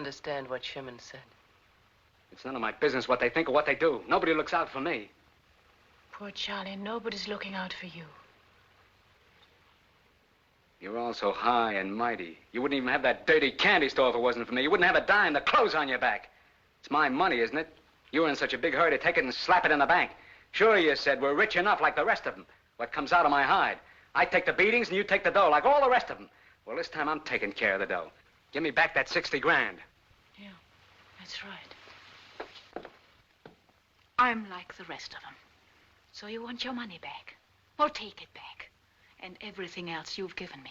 understand what Sherman said. It's none of my business what they think or what they do. Nobody looks out for me. Poor Charlie, nobody's looking out for you. You're all so high and mighty. You wouldn't even have that dirty candy store if it wasn't for me. You wouldn't have a dime, the clothes on your back. It's my money, isn't it? You were in such a big hurry to take it and slap it in the bank. Sure, you said, we're rich enough like the rest of them. What comes out of my hide. I take the beatings and you take the dough like all the rest of them. Well, this time I'm taking care of the dough. Give me back that 60 grand. Yeah, that's right. I'm like the rest of them. So you want your money back? Well, take it back. And everything else you've given me.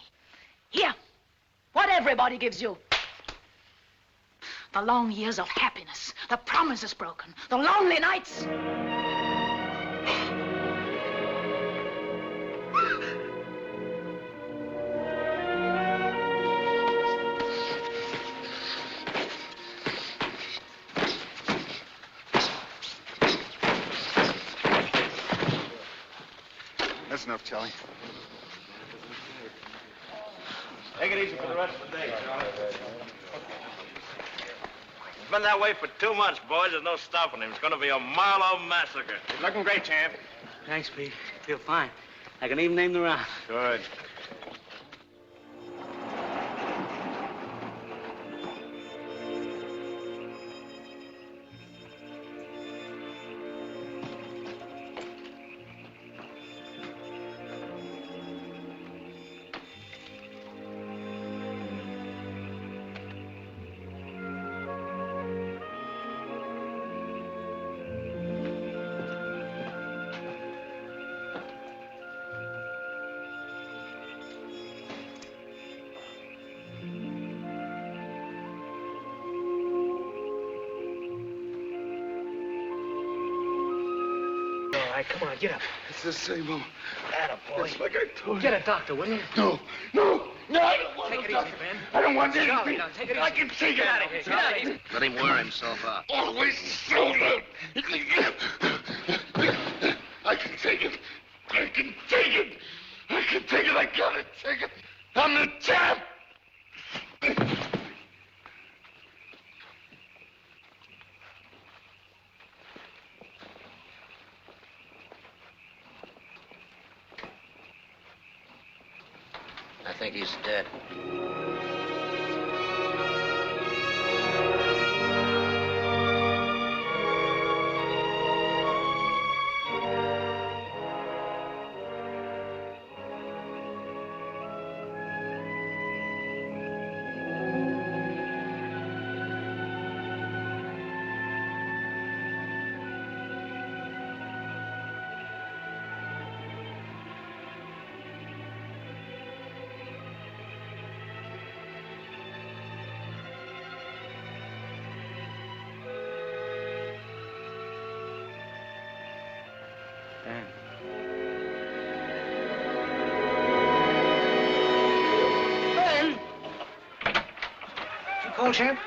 Here, what everybody gives you. The long years of happiness, the promises broken, the lonely nights. That's enough, Charlie. Take it easy for the rest of the day, Charlie. It's been that way for 2 months, boys. There's no stopping him. It's going to be a Marlowe massacre. He's looking great, champ. Thanks, Pete. Feel fine. I can even name the round. Good. All right, come on, get up. It's the same old. Attaboy. It's like I told you. Get a doctor, will you? No, I don't want Take a it doctor. easy, Ben. I don't want Charlie, anything. now, take it I easy. can take Get it. out of here. Get out of here. Let him wear himself out. Always so good. I can take it. I can take it. I can take it. I gotta take it. I'm the champ. I think he's dead. Ben. Ben! You call, champ?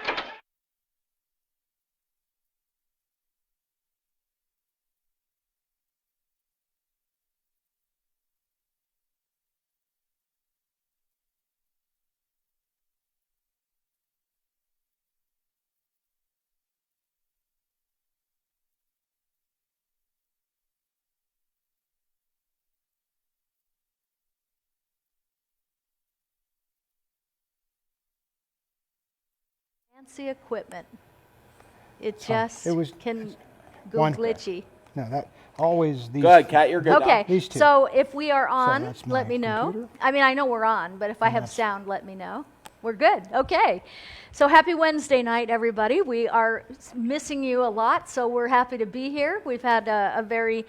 Fancy equipment. It just it was can go one glitchy. No, that always these. Go ahead, Kat, you're good. Okay, These two. so if we are on, that's let my me know. computer. I mean, I know we're on, but if I And have that's- sound, let me know. We're good. Okay. So happy Wednesday night, everybody. We are missing you a lot, so we're happy to be here. We've had a very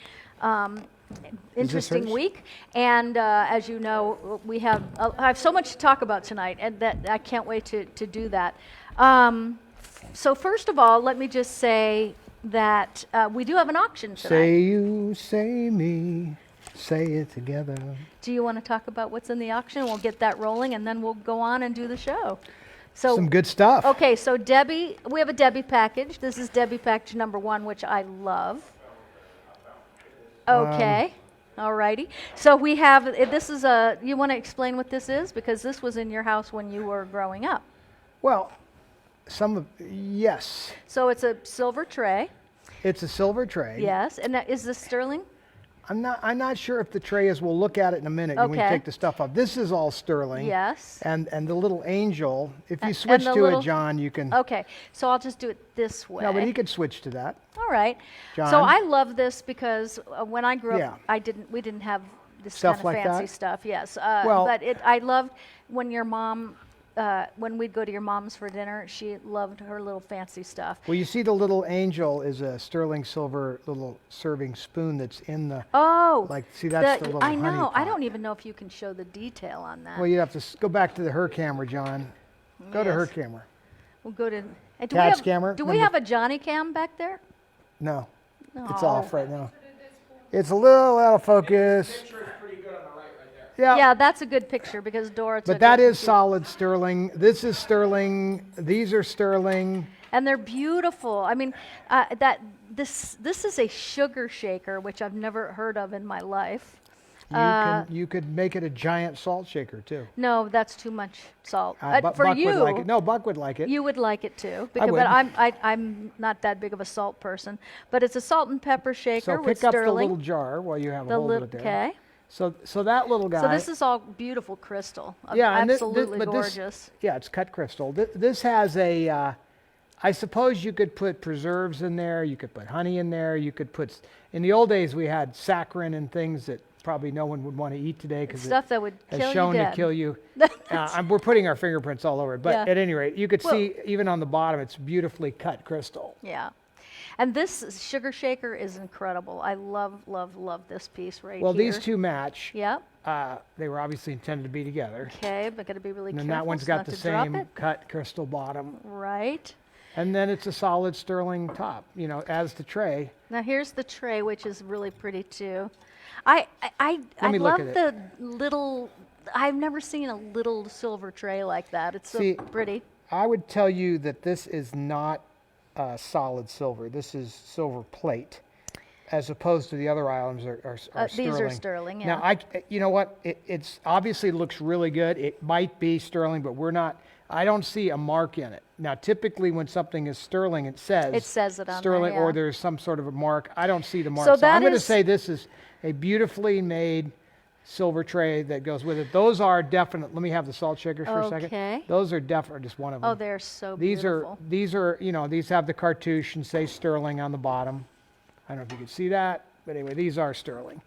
interesting hers? week, and as you know, I have so much to talk about tonight, and that I can't wait to do that. So first of all, let me just say that we do have an auction tonight. Say you, say me, say it together. Do you want to talk about what's in the auction? We'll get that rolling, and then we'll go on and do the show. So, Some good stuff. okay, so Debbie, we have a Debbie package. This is Debbie package number 1, which I love. Okay, all righty. So we have, this is you want to explain what this is? Because this was in your house when you were growing up. Well, Yes. So it's a silver tray. It's a silver tray. Yes. And is this sterling? I'm not sure if the tray is. We'll look at it in a minute when we Okay. take the stuff off. This is all sterling. Yes. And the little angel, if you And switch the to little- it, John, you can. Okay. So I'll just do it this way. No, but he could switch to that. All right. John? So I love this because when I grew up, Yeah. we didn't have this Stuff kind of like fancy that? stuff. Yes. Well- but I loved when your mom, when we'd go to your mom's for dinner, she loved her little fancy stuff. Well, you see the little angel is a sterling silver little serving spoon that's in the. Oh. See, that's the little I honey know. I pot. don't even know if you can show the detail on that. Well, you have to go back to her camera, John. Go to her Yes. camera. We'll go to. Do Cat's we have, camera, Do we number- have a Johnny cam back there? No, it's No. off right now. It's a little out of focus. Yeah, Yeah, that's a good picture because Dora took but that it. is solid sterling. This is sterling. These are sterling. And they're beautiful. I mean, this is a sugar shaker, which I've never heard of in my life. You could make it a giant salt shaker too. No, that's too much salt. Bu- For Buck you, would like it. No, Buck would like it. you would like it too. Because, would. but I'm not that big of a salt person. But it's a salt and pepper shaker So with pick up the sterling. little jar while you have a The hold of little it there. okay. So that little guy. So this is all beautiful crystal. Yeah, and absolutely but gorgeous. Yeah, it's cut crystal. This has a. I suppose you could put preserves in there. You could put honey in there. You could put. In the old days, we had saccharin and things that probably no one would want to eat today because Stuff that would has kill shown you to dead. kill you. We're putting our fingerprints all over it, but Yeah. at any rate, you could Well- see even on the bottom, it's beautifully cut crystal. Yeah. And this sugar shaker is incredible. I love this piece right Well, here. these two match. Yep. They were obviously intended to be together. Okay, but gotta be really And then careful that one's so got not the to drop same it. cut crystal bottom. Right. And then it's a solid sterling top, as the tray. Now here's the tray, which is really pretty too. I me look love at the little. I've never seen a little silver tray like that. It's so See, pretty. I would tell you that this is not solid silver. This is silver plate, as opposed to the other items are sterling. These are sterling, yeah. Now, you know what? It's obviously looks really good. It might be sterling, but we're not. I don't see a mark in it. Now, typically when something is sterling, it says it on sterling, there, or yeah. there's some sort of a mark. I don't see the mark. So So that I'm going to is- say this is a beautifully made silver tray that goes with it. Those are definite. Let me have the salt shakers for a second. Okay. Those are definitely just one of them. Oh, they're so These beautiful. these have the cartouche and say sterling on the bottom. I don't know if you can see that, but anyway, these are sterling.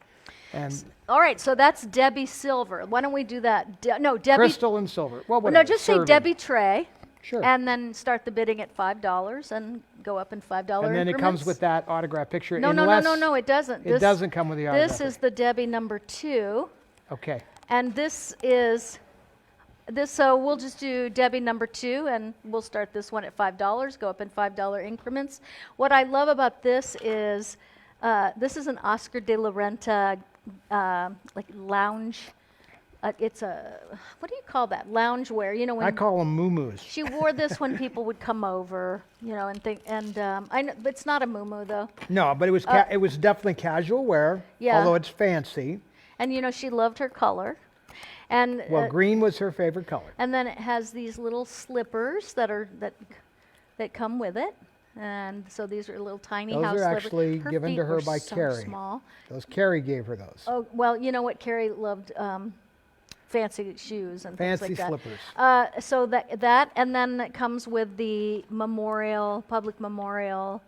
And All right, so that's Debbie Silver. Why don't we do that? No, Debbie. crystal and silver. Well, No, whatever. just say serving. Debbie Tray. Sure. And then start the bidding at $5 and go up in $5 And then it comes increments. with that autograph picture. No, it doesn't. It doesn't come with the autograph. This is the Debbie number 2. Okay. And this is this. So we'll just do Debbie number 2, and we'll start this one at $5. Go up in $5 increments. What I love about this is an Oscar de la Renta like lounge. It's a what do you call that? Loungewear. You know when I call them moo-moos. she wore this when people would come over. And think. And I know, but it's not a muumuu though. No, but it was definitely casual wear. Yeah. Although it's fancy. And she loved her color. And Well, green was her favorite color. and then it has these little slippers that come with it. And so these are little tiny Those house are slippers. actually Her given feet to her were by so Carrie. small. Those Carrie gave her those. Oh well, you know what? Carrie loved fancy shoes and Fancy things like slippers. that. So that and then it comes with the public memorial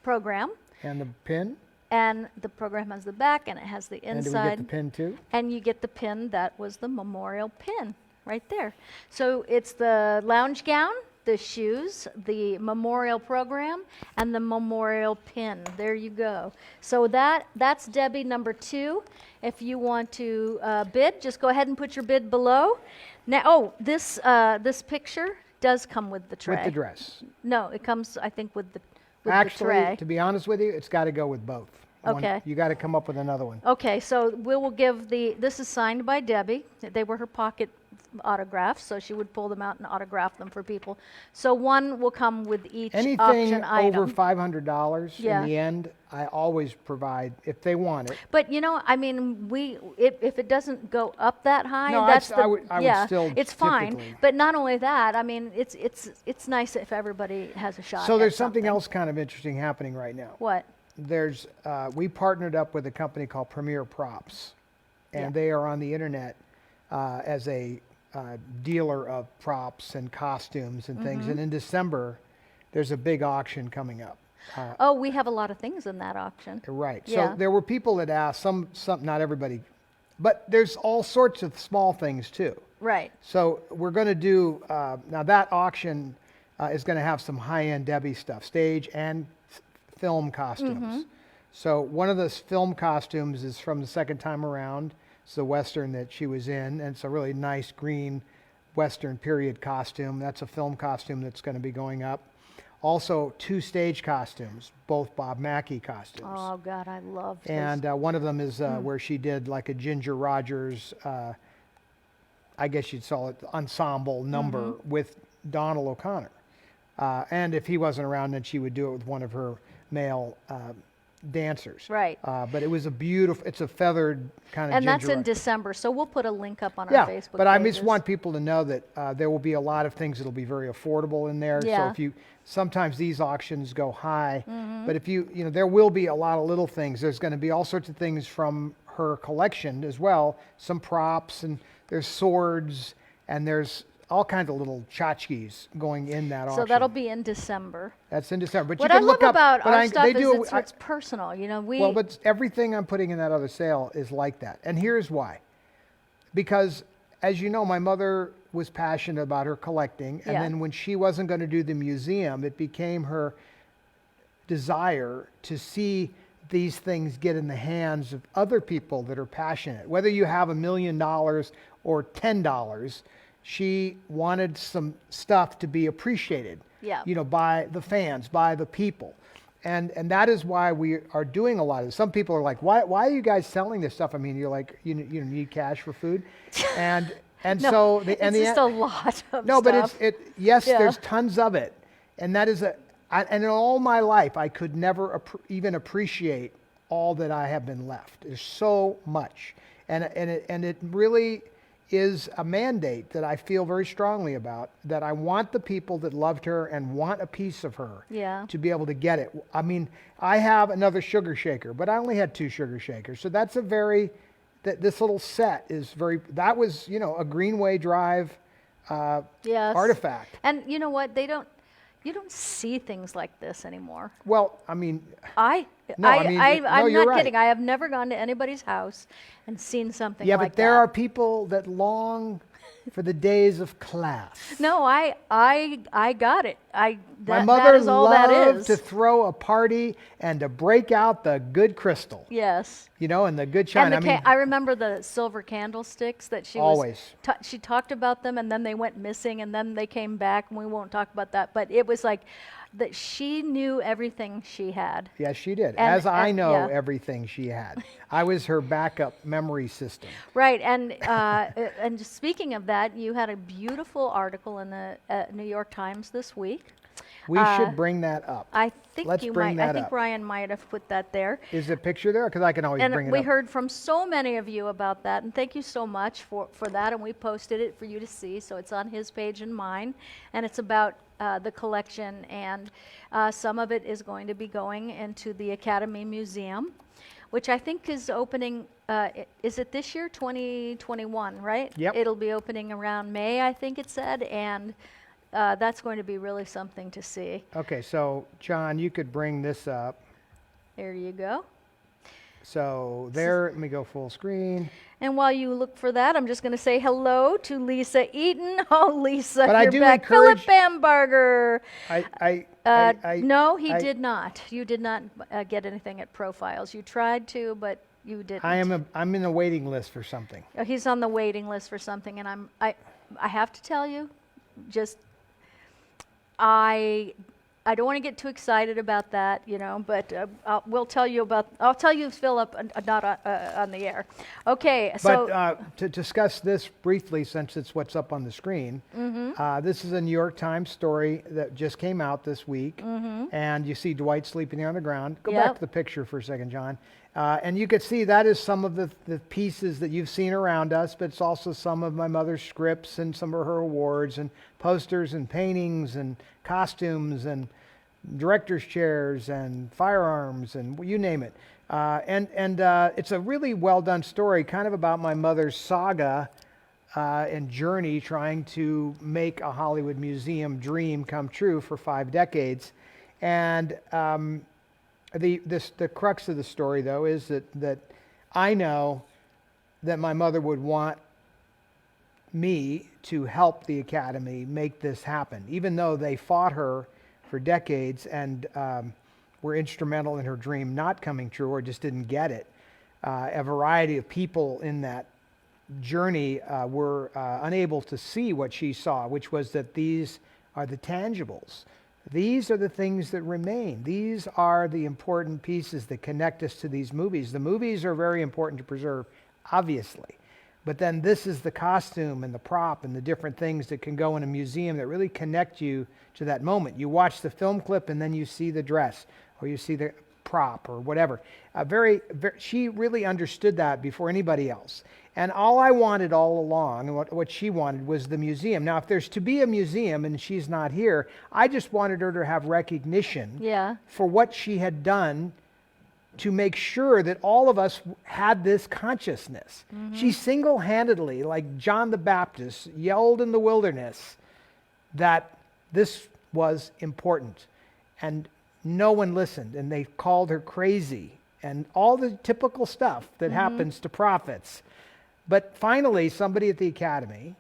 program. And the pin. And the program has the back, and it has the And do we inside. get the pin too? And you get the pin that was the memorial pin right there. So it's the lounge gown, the shoes, the memorial program, and the memorial pin. There you go. So that's Debbie number 2. If you want to bid, just go ahead and put your bid below. Now, this picture does come with the tray. With the dress. No, it comes, I think, with the Actually, tray. to be honest with you, it's got to go with both. Okay. You got to come up with another one. Okay, so we will give this is signed by Debbie. They were her pocket autographs, so she would pull them out and autograph them for people. So one will come with each Anything auction over item. $500 Yeah. in the end, I always provide if they want it. But I mean, if it doesn't go up that high, No, that's I would still it's fine. typically. But not only that, I mean, it's nice if everybody has a shot. So at there's something else kind of interesting happening right now. What? There's we partnered up with a company called Premier Props, and Yeah. they are on the internet as a dealer of props and costumes and things. And in December, there's a big auction coming up. Oh, we have a lot of things in that auction. Right. Yeah. So there were people that asked, some, not everybody, but there's all sorts of small things too. Right. So we're going to do, now that auction is going to have some high-end Debbie stuff, stage and film costumes. So one of the film costumes is from the second time around. It's the Western that she was in, and it's a really nice green Western period costume. That's a film costume that's going to be going up. Also, 2 stage costumes, both Bob Mackie costumes. Oh God, I love those. And one of them is where she did like a Ginger Rogers, I guess you'd call it ensemble number with Donald O'Connor. And if he wasn't around, then she would do it with one of her male dancers. Right. But it was it's a feathered kind of And that's Ginger in Rogers. December, so we'll put a link up on Yeah, our Facebook but I pages. just want people to know that there will be a lot of things that'll be very affordable in there. Yeah. So if you, sometimes these auctions go high, but if you know, there will be a lot of little things. There's going to be all sorts of things from her collection as well, some props, and there's swords, and there's all kinds of little tchotchkes going in that auction. So that'll be in December. That's in December. But What you I can love look up, about but our stuff they is do, it's personal. You know, well, but everything I'm putting in that other sale is like that. And here's why. Because, as you know, my mother was passionate about her collecting. And Yeah. then when she wasn't going to do the museum, it became her desire to see these things get in the hands of other people that are passionate. Whether you have $1 million or $10, she wanted some stuff to be appreciated. Yeah. You know, by the fans, by the people. And that is why we are doing a lot of this. Some people are like, why are you guys selling this stuff? I mean, you're like, you need cash for food. And no, so it's just a lot of no, stuff. but yes, Yeah. there's tons of it. And that is and in all my life, I could never even appreciate all that I have been left. There's so much. And it really is a mandate that I feel very strongly about, that I want the people that loved her and want a piece of her Yeah. to be able to get it. I mean, I have another sugar shaker, but I only had 2 sugar shakers. So that's this little set is that was, a Greenway Drive Yes. artifact. And you know what? You don't see things like this anymore. Well, I mean, I'm you're not right. kidding. I have never gone to anybody's house and seen something yeah, like but there that. are people that long for the days of class. No, I got it. My That mother is all that loved is. to throw a party and to break out the good crystal, Yes. and the good china. And I remember the silver candlesticks that she Always. she talked about them, and then they went missing, and then they came back, and we won't talk about that. But it was like that she knew everything she had. Yes, she did. And- As I and- know yeah. everything she had. I was her backup memory system. Right, and and speaking of that, you had a beautiful article in the New York Times this week. We should bring that up. I think Let's you bring might. I that think up. Ryan might have put that there. Is the picture there? Because I can always bring And it we up. heard from so many of you about that, and thank you so much for that. And we posted it for you to see, so it's on his page and mine. And it's about the collection, and some of it is going to be going into the Academy Museum, which I think is opening. Is it this year, 2021? Right? Yep. It'll be opening around May, I think it said, and that's going to be really something to see. Okay, so John, you could bring this up. There you go. So there, let me go full screen. And while you look for that, I'm just going to say hello to Lisa Eaton. Oh, Lisa, But I you're do back. encourage- Philip Bambarger. No, he I- did not. You did not get anything at Profiles. You tried to, but you didn't. I'm in a waiting list for something. He's on the waiting list for something, and I have to tell you, just I I don't want to get too excited about that, but I'll tell you, Philip, not on the air. Okay, so. But to discuss this briefly, since it's what's up on the screen, this is a New York Times story that just came out this week, and you see Dwight sleeping on the ground. Go back to the picture for a second, John. And you can see that is some of the pieces that you've seen around us, but it's also some of my mother's scripts and some of her awards and posters and paintings and costumes and director's chairs and firearms and you name it. And it's a really well done story, kind of about my mother's saga and journey trying to make a Hollywood museum dream come true for 5 decades. And the crux of the story, though, is that I know that my mother would want me to help the Academy make this happen, even though they fought her for decades and were instrumental in her dream not coming true or just didn't get it. A variety of people in that journey were unable to see what she saw, which was that these are the tangibles. These are the things that remain. These are the important pieces that connect us to these movies. The movies are very important to preserve, obviously. But then this is the costume and the prop and the different things that can go in a museum that really connect you to that moment. You watch the film clip and then you see the dress or you see the prop or whatever. She really understood that before anybody else. And all I wanted all along, and what she wanted, was the museum. Now, if there's to be a museum and she's not here, I just wanted her to have recognition for what she had done to make sure that all of us had this consciousness. She single-handedly, like John the Baptist, yelled in the wilderness that this was important. And no one listened, and they called her crazy, and all the typical stuff that happens to prophets. But finally, somebody at the Academy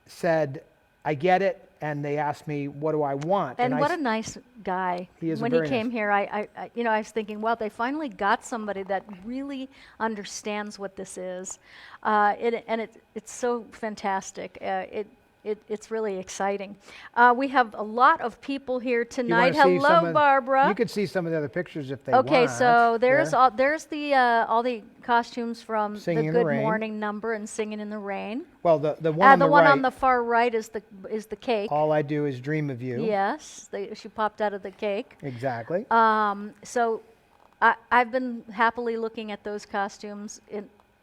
said, I get it, and they asked me, what do I want? And what a nice guy. He is when very he came nice. here, I was thinking, well, they finally got somebody that really understands what this is. It's so fantastic. It's really exciting. We have a lot of people here tonight. Hello, Barbara. You could see some of the other pictures if they want. Okay, so there's There. all the costumes from Singing the in the Good Rain. Morning number and Singing in the Rain. Well, the one on the right, on the far right is the cake. All I Do Is Dream of You. Yes, she popped out of the cake. Exactly. So I've been happily looking at those costumes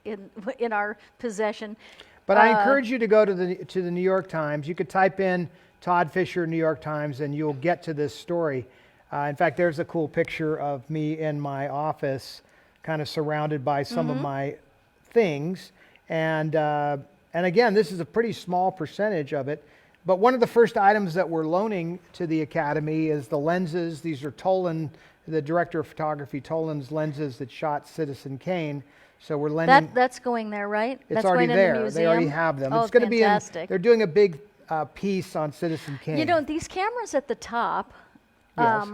in our possession. But I encourage you to go to the New York Times. You could type in Todd Fisher, New York Times, and you'll get to this story. In fact, there's a cool picture of me in my office, kind of surrounded by some of my things. And again, this is a pretty small percentage of it. But one of the first items that we're loaning to the Academy is the lenses. These are Tolan, the director of photography, Tolan's lenses that shot Citizen Kane. So we're lending. That's going there, right? It's That's already going there. In the museum? They already have them. Oh, It's going to be fantastic. they're doing a big piece on Citizen Kane. You know, these cameras at the top. Yes.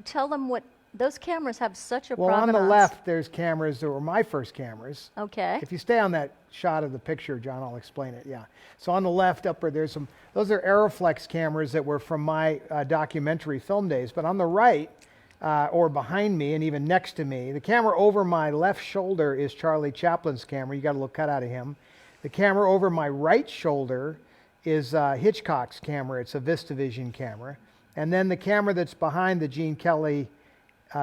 Tell them what those cameras have such a Well, on provenance. the left, there's cameras that were my first cameras. Okay. If you stay on that shot of the picture, John, I'll explain it. Yeah. So on the left, upper, there's some. Those are Aeroflex cameras that were from my documentary film days. But on the right, or behind me, and even next to me, the camera over my left shoulder is Charlie Chaplin's camera. You got a little cut out of him. The camera over my right shoulder is Hitchcock's camera. It's a VistaVision camera. And then the camera that's behind the Gene Kelly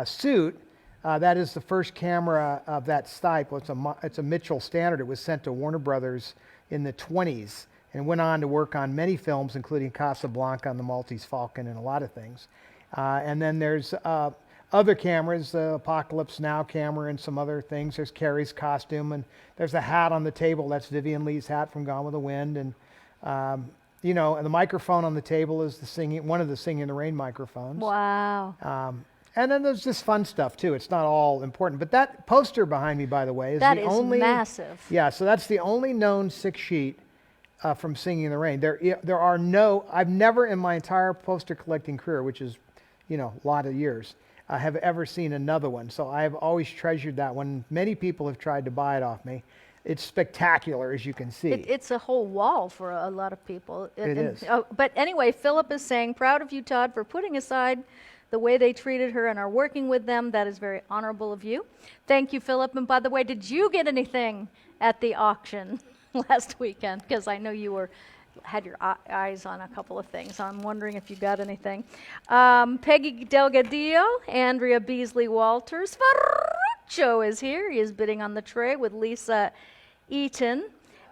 suit, that is the first camera of that type. It's a Mitchell Standard. It was sent to Warner Brothers in the 20s and went on to work on many films, including Casablanca and The Maltese Falcon and a lot of things. And then there's other cameras, the Apocalypse Now camera and some other things. There's Carrie's costume, and there's a hat on the table. That's Vivian Lee's hat from Gone with the Wind. And, and the microphone on the table is one of the Singing in the Rain microphones. Wow. And then there's this fun stuff, too. It's not all important. But that poster behind me, by the way, is that the is only... massive. Yeah, so that's the only known 6-sheet from Singing in the Rain. There are no... I've never in my entire poster collecting career, which is, a lot of years, have ever seen another one. So I've always treasured that one. Many people have tried to buy it off me. it's spectacular, as you can see. It's a whole wall for a lot of people. It is. But anyway, Philip is saying, proud of you, Todd, for putting aside the way they treated her and are working with them. That is very honorable of you. Thank you, Philip. And by the way, did you get anything at the auction last weekend? Because I know you had your eyes on a couple of things. I'm wondering if you got anything. Peggy Delgadillo, Andrea Beasley Walters, Ferruccio is here. He is bidding on the tray with Lisa Eaton.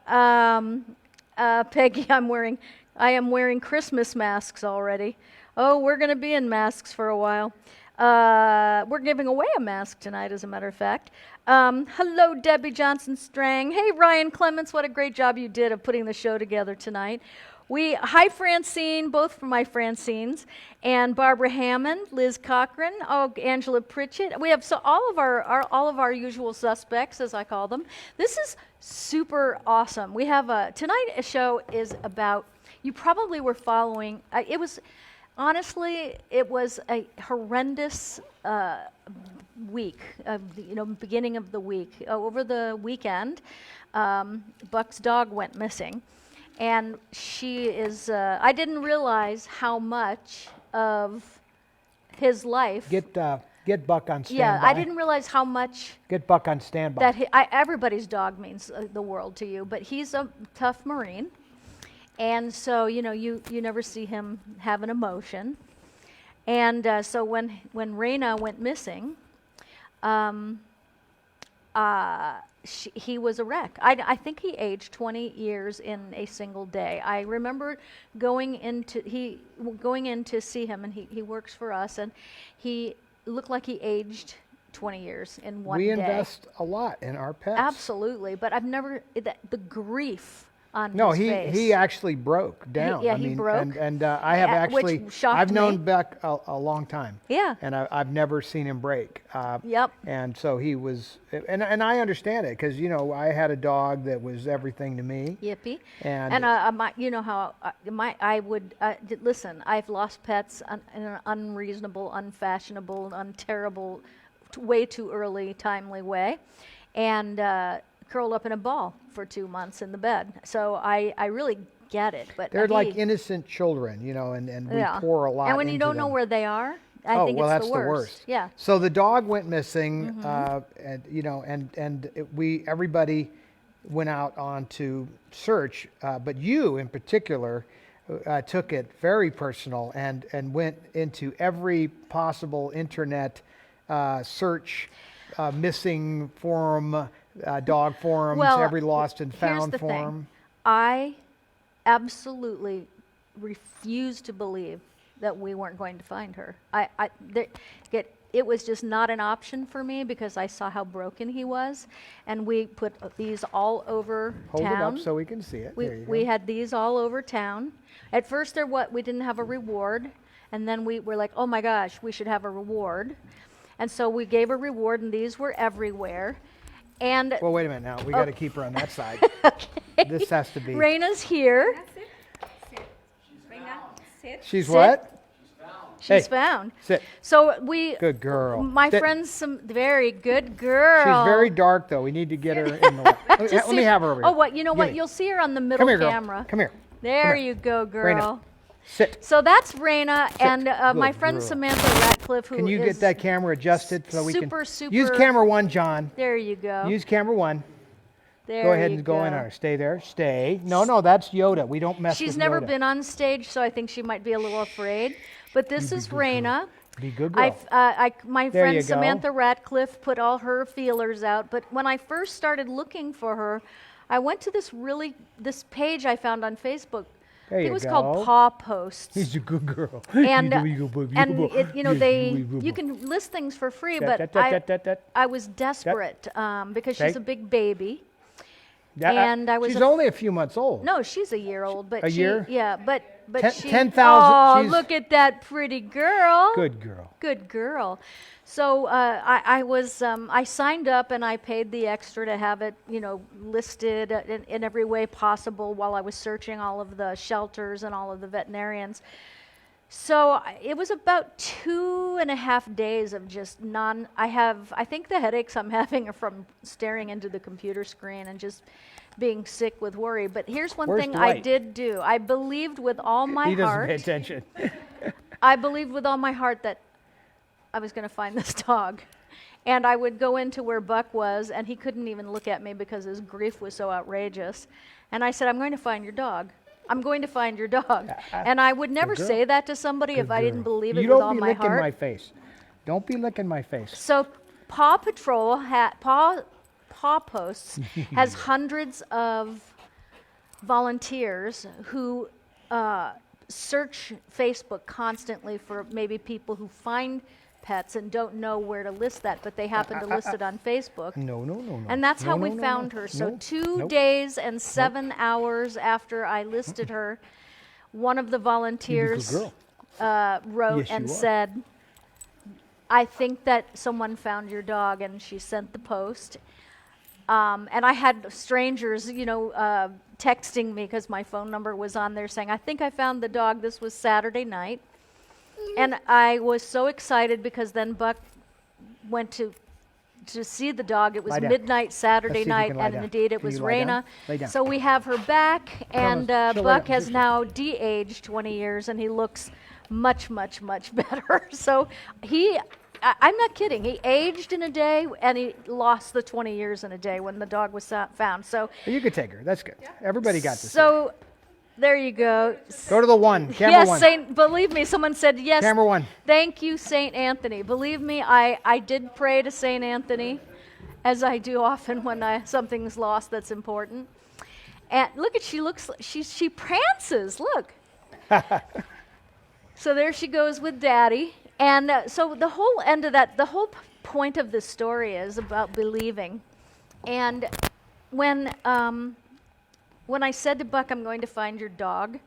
Peggy, I am wearing Christmas masks already. Oh, we're going to be in masks for a while. We're giving away a mask tonight, as a matter of fact. Hello, Debbie Johnson-Strang. Hey, Ryan Clements, what a great job you did of putting the show together tonight. Hi, Francine, both from my Francines, and Barbara Hammond, Liz Cochran, Angela Pritchett. We have all of our usual suspects, as I call them. This is super awesome. We have tonight's show is about. You probably were following. Honestly, it was a horrendous week, beginning of the week. Over the weekend, Buck's dog went missing. And she is, I didn't realize how much of his life. Get Buck on standby. Yeah, I didn't realize how much. Get Buck on standby. That everybody's dog means the world to you, but he's a tough Marine. And so, you never see him have an emotion. And so when Raina went missing, he was a wreck. I think he aged 20 years in a single day. I remember going in to see him, and he works for us, and he looked like he aged 20 years in one day. We invest a lot in our pets. Absolutely, but I've never, the grief on his face. He actually broke down. He broke. And I have actually, which shocked I've known me. Beck a long time. Yeah. And I've never seen him break. Yep. And so he was, and I understand it, because, I had a dog that was everything to me. Yippee. And I would, listen, I've lost pets in an unreasonable, unfashionable, unterrible, way too early, timely way. And curled up in a ball for 2 months in the bed. So I really get it. But they're like innocent children, and we pour a lot into them. And when you don't know where they are, I think that's it's the worst. Yeah. So the dog went missing, Mm-hmm. and everybody went out on to search, but you in particular took it very personal and went into every possible internet search, missing forum, dog forums, every lost and found forum. Thing. I absolutely refuse to believe that we weren't going to find her. It was just not an option for me, because I saw how broken he was, and we put these all over town. Hold it up so we can see it. We had these all over town. At first, we didn't have a reward, and then we were like, oh my gosh, we should have a reward, and so we gave a reward, and these were everywhere. And well, wait a minute now. We got to keep her on that side. Okay. This has to be. Raina's here. She's what? She's found. Sit. So we. Good girl. My Sit. friend's very good girl. She's very dark, though. We need to get her in the light. Let me have her over here. Oh, what? You know what? Gimme. You'll see her on the middle Come here, camera. girl. Come here. There Come here. you go, girl. Raina. Sit. So that's Raina, and my Good friend girl. Samantha Ratcliffe, who Can you is get that camera adjusted so we can super. use camera 1, John? There you go. Use camera 1. There Go ahead you and go in there. Stay there. Stay. No, that's Yoda. We don't mess with Yoda. She's never been on stage, so I think she might be a little afraid. But this is Raina. Be good girl. My There friend you go. Samantha Ratcliffe put all her feelers out. But when I first started looking for her, I went to this page I found on Facebook. There you It was go. called Paw Posts. He's a good girl. And you can list things for free, Da, but da, da, da, da. I was desperate because she's Okay. a big baby. Yeah, And I was she's only a few months old. No, she's a year old, but A year? Yeah, but she. 10,000 Oh, she's- look at that pretty girl. Good girl. Good girl. So I signed up and I paid the extra to have it, listed in every way possible while I was searching all of the shelters and all of the veterinarians. So it was about 2.5 days of just I think the headaches I'm having are from staring into the computer screen and just being sick with worry. But here's one Where's thing I Dwight? did do. I believed with all my He doesn't heart. pay attention. I believed with all my heart that I was going to find this dog. And I would go into where Buck was, and he couldn't even look at me because his grief was so outrageous. And I said, I'm going to find your dog. I'm going to find your dog. And I would never girl. say that to somebody if I didn't believe it You with don't all be my licking heart. my face. Don't be licking my face. So Paw Patrol, Paw Posts, has hundreds of volunteers who search Facebook constantly for maybe people who find pets and don't know where to list that, but they happen to list it on Facebook. No. And that's how No, we no, no, found no. her. So Nope. 2 Nope. days and 7 hours after I listed her, one of the volunteers girl. wrote Yes, and you are. said, I think that someone found your dog, and she sent the post. And I had strangers, texting me because my phone number was on there saying, I think I found the dog. This was Saturday night. And I was so excited because then Buck went to see the dog. It was Lie down. midnight Saturday Let's see if you night, can lie and down. indeed it Can was you lie down? Raina. Lay down. So we have her back, and she'll lay Buck down. has now de-aged 20 years, and he looks much, much, much better. So I'm not kidding. He aged in a day, and he lost the 20 years in a day when the dog was found. So, You could take her. That's good. Everybody got this. so there you go. Go to the one. Camera Yes, one. believe me, someone said yes. Camera one. Thank you, Saint Anthony. Believe me, I did pray to Saint Anthony, as I do often when something's lost that's important. And look at she prances. Look. So there she goes with Daddy. And so the whole end of that, the whole point of this story is about believing. And when I said to Buck, I'm going to find your dog,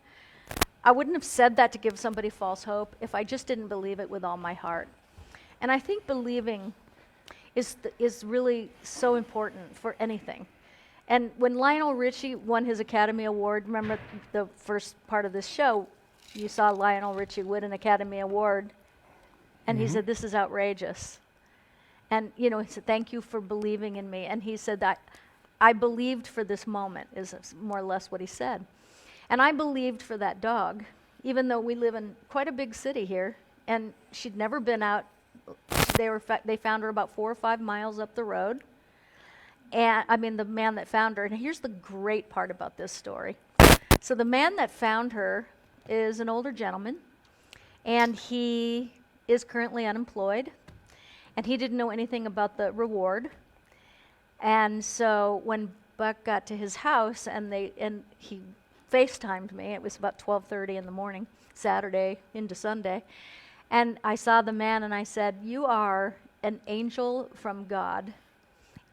I wouldn't have said that to give somebody false hope if I just didn't believe it with all my heart. And I think believing is really so important for anything. And when Lionel Richie won his Academy Award, remember the first part of this show, you saw Lionel Richie win an Academy Award, and he said, this is outrageous. And, he said, thank you for believing in me. And he said that I believed for this moment, is more or less what he said. And I believed for that dog, even though we live in quite a big city here, and she'd never been out. They found her about 4 or 5 miles up the road. And the man that found her, and here's the great part about this story. So the man that found her is an older gentleman, and he is currently unemployed, and he didn't know anything about the reward. And so when Buck got to his house and he FaceTimed me, it was about 12:30 in the morning, Saturday into Sunday, and I saw the man and I said, you are an angel from God,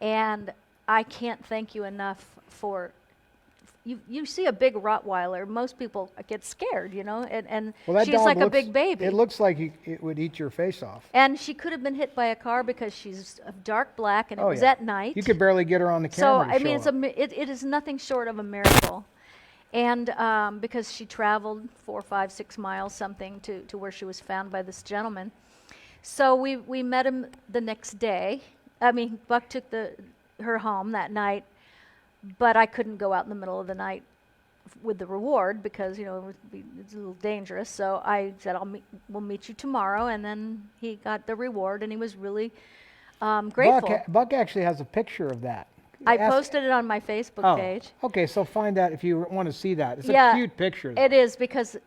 and I can't thank you enough for. You see a big Rottweiler, most people get scared, and Well, that she's dog like a looks- big baby. It looks like it would eat your face off. And she could have been hit by a car because she's dark black, and it was yeah. at night. You could barely get her on the So camera. to show up. it is nothing short of a miracle, and because she traveled 4, 5, 6 miles something to where she was found by this gentleman. So we met him the next day. Buck took her home that night, but I couldn't go out in the middle of the night with the reward because it's a little dangerous. So I said we'll meet you tomorrow, and then he got the reward, and he was really grateful. Buck actually has a picture of that. I posted it on my Facebook page. Okay, so find that if you want to see that. It's Yeah, a cute picture. It is